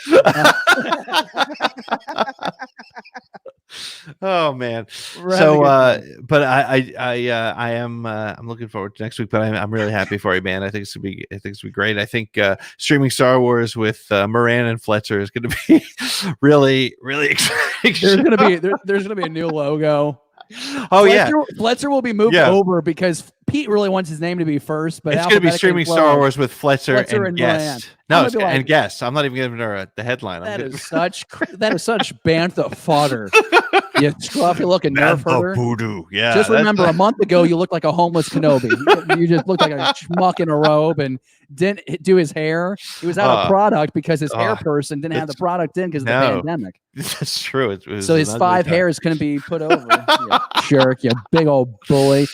Oh man. So but I am I'm looking forward to next week, but I'm really happy for you, man. I think it's gonna be great. I think streaming Star Wars with Moran and Fletzer is gonna be really exciting. There's gonna be a new logo. Oh Fletzer will be moved over because Pete really wants his name to be first, but it's going to be streaming Star Wars with Fletzer and guest. No, and guest. I'm not even giving her the headline. That is such bantha fodder. You scruffy looking nerf herder. Voodoo. Yeah. Just remember, a month ago you looked like a homeless Kenobi. You just looked like a schmuck in a robe and didn't do his hair. He was out of product because his hair person didn't have the product in because of the pandemic. That's true. So his 5 hairs couldn't be put over. You jerk, you big old bully.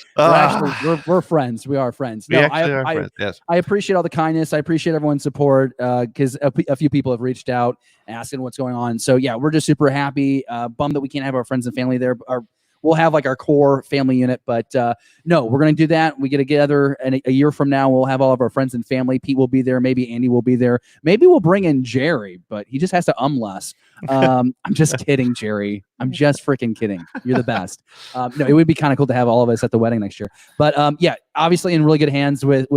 We're friends. We are friends. We actually are friends. Yes. I appreciate all the kindness. I appreciate everyone's support because a few people have reached out asking what's going on. So yeah, we're just super happy. Bummed that we can't have our friends and family there. We'll have like our core family unit, but no, we're going to do that. We get together, and a year from now, we'll have all of our friends and family. Pete will be there. Maybe Andy will be there. Maybe we'll bring in Gerry, but he just has to less. I'm just kidding, Gerry. I'm just freaking kidding. You're the best. No, it would be kind of cool to have all of us at the wedding next year. But yeah, obviously in really good hands with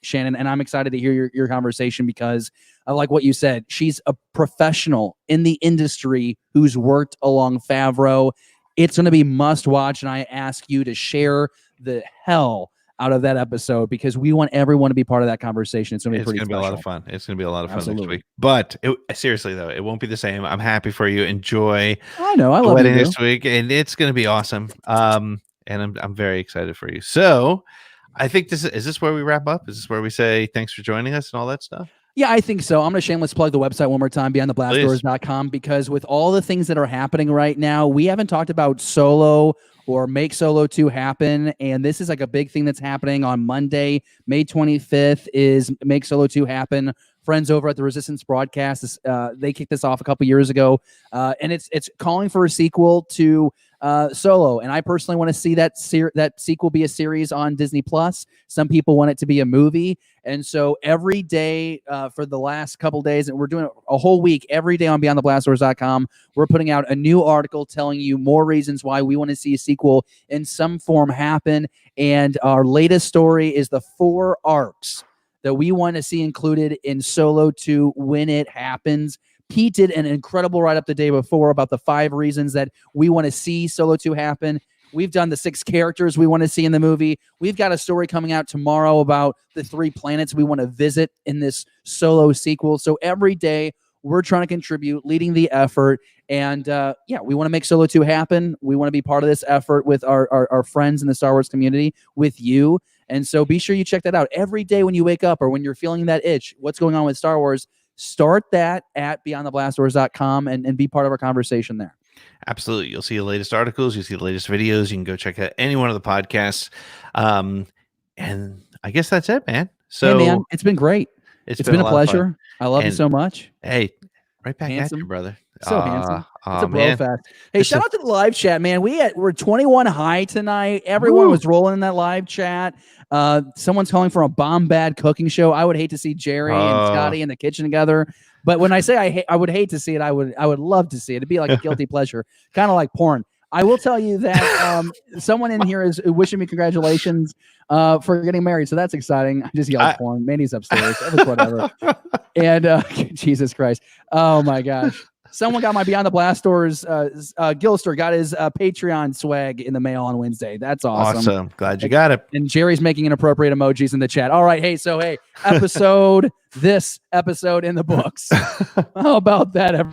Shannon, and I'm excited to hear your conversation because I like what you said. She's a professional in the industry who's worked along Favreau. It's going to be must watch, and I ask you to share the hell out of that episode because we want everyone to be part of that conversation. It's going to be a lot of fun. It's going to be a lot of fun next week. But seriously, though, it won't be the same. I'm happy for you. Enjoy. I know. I love wedding next week, and it's going to be awesome. And I'm very excited for you. So I think is this where we wrap up? Is this where we say thanks for joining us and all that stuff? Yeah, I think so. I'm going to shameless plug the website one more time, beyondtheblastdoors.com, because with all the things that are happening right now, we haven't talked about Solo or Make Solo 2 happen, and this is like a big thing that's happening on Monday, May 25th is Make Solo 2 happen. Friends over at the Resistance Broadcast, they kicked this off a couple years ago, and it's calling for a sequel to Solo, and I personally want to see that sequel be a series on Disney Plus. Some people want it to be a movie, and so every day for the last couple days, and we're doing a whole week, every day on BeyondTheBlastDoors.com, we're putting out a new article telling you more reasons why we want to see a sequel in some form happen. And our latest story is the 4 arcs that we want to see included in Solo 2 when it happens. Pete did an incredible write-up the day before about the 5 reasons that we want to see Solo 2 happen. We've done the 6 characters we want to see in the movie. We've got a story coming out tomorrow about the 3 planets we want to visit in this Solo sequel. So every day we're trying to contribute, leading the effort. And yeah, we want to make Solo 2 happen. We want to be part of this effort with our friends in the Star Wars community, with you. And so be sure you check that out every day when you wake up or when you're feeling that itch. What's going on with Star Wars? Start that at beyondtheblastdoors.com and be part of our conversation there. Absolutely. You'll see the latest articles. You'll see the latest videos. You can go check out any one of the podcasts. And I guess that's it, man. So hey, man, it's been great. It's been a pleasure. I love you so much. Hey, Right back at Handsome. you, brother. So handsome. It's a bro man. fest. Hey, It's shout a- out to the live chat, man. We're 21 high tonight. Everyone Woo. was rolling in that live chat. Someone's calling for a Bombad cooking show. I would hate to see Gerry and Scotty in the kitchen together. But when I say I would hate to see it, I would love to see it. It'd be like a guilty pleasure, kind of like porn. I will tell you that someone in here is wishing me congratulations for getting married. So that's exciting. I just yelled porn. Mandy's upstairs. It was whatever. And Jesus Christ. Oh my gosh. Someone got my Beyond the Blast Doors. Gilster got his Patreon swag in the mail on Wednesday. That's awesome. Awesome. Glad you got it. And Gerry's making inappropriate emojis in the chat. All right. Hey, this episode in the books. How about that?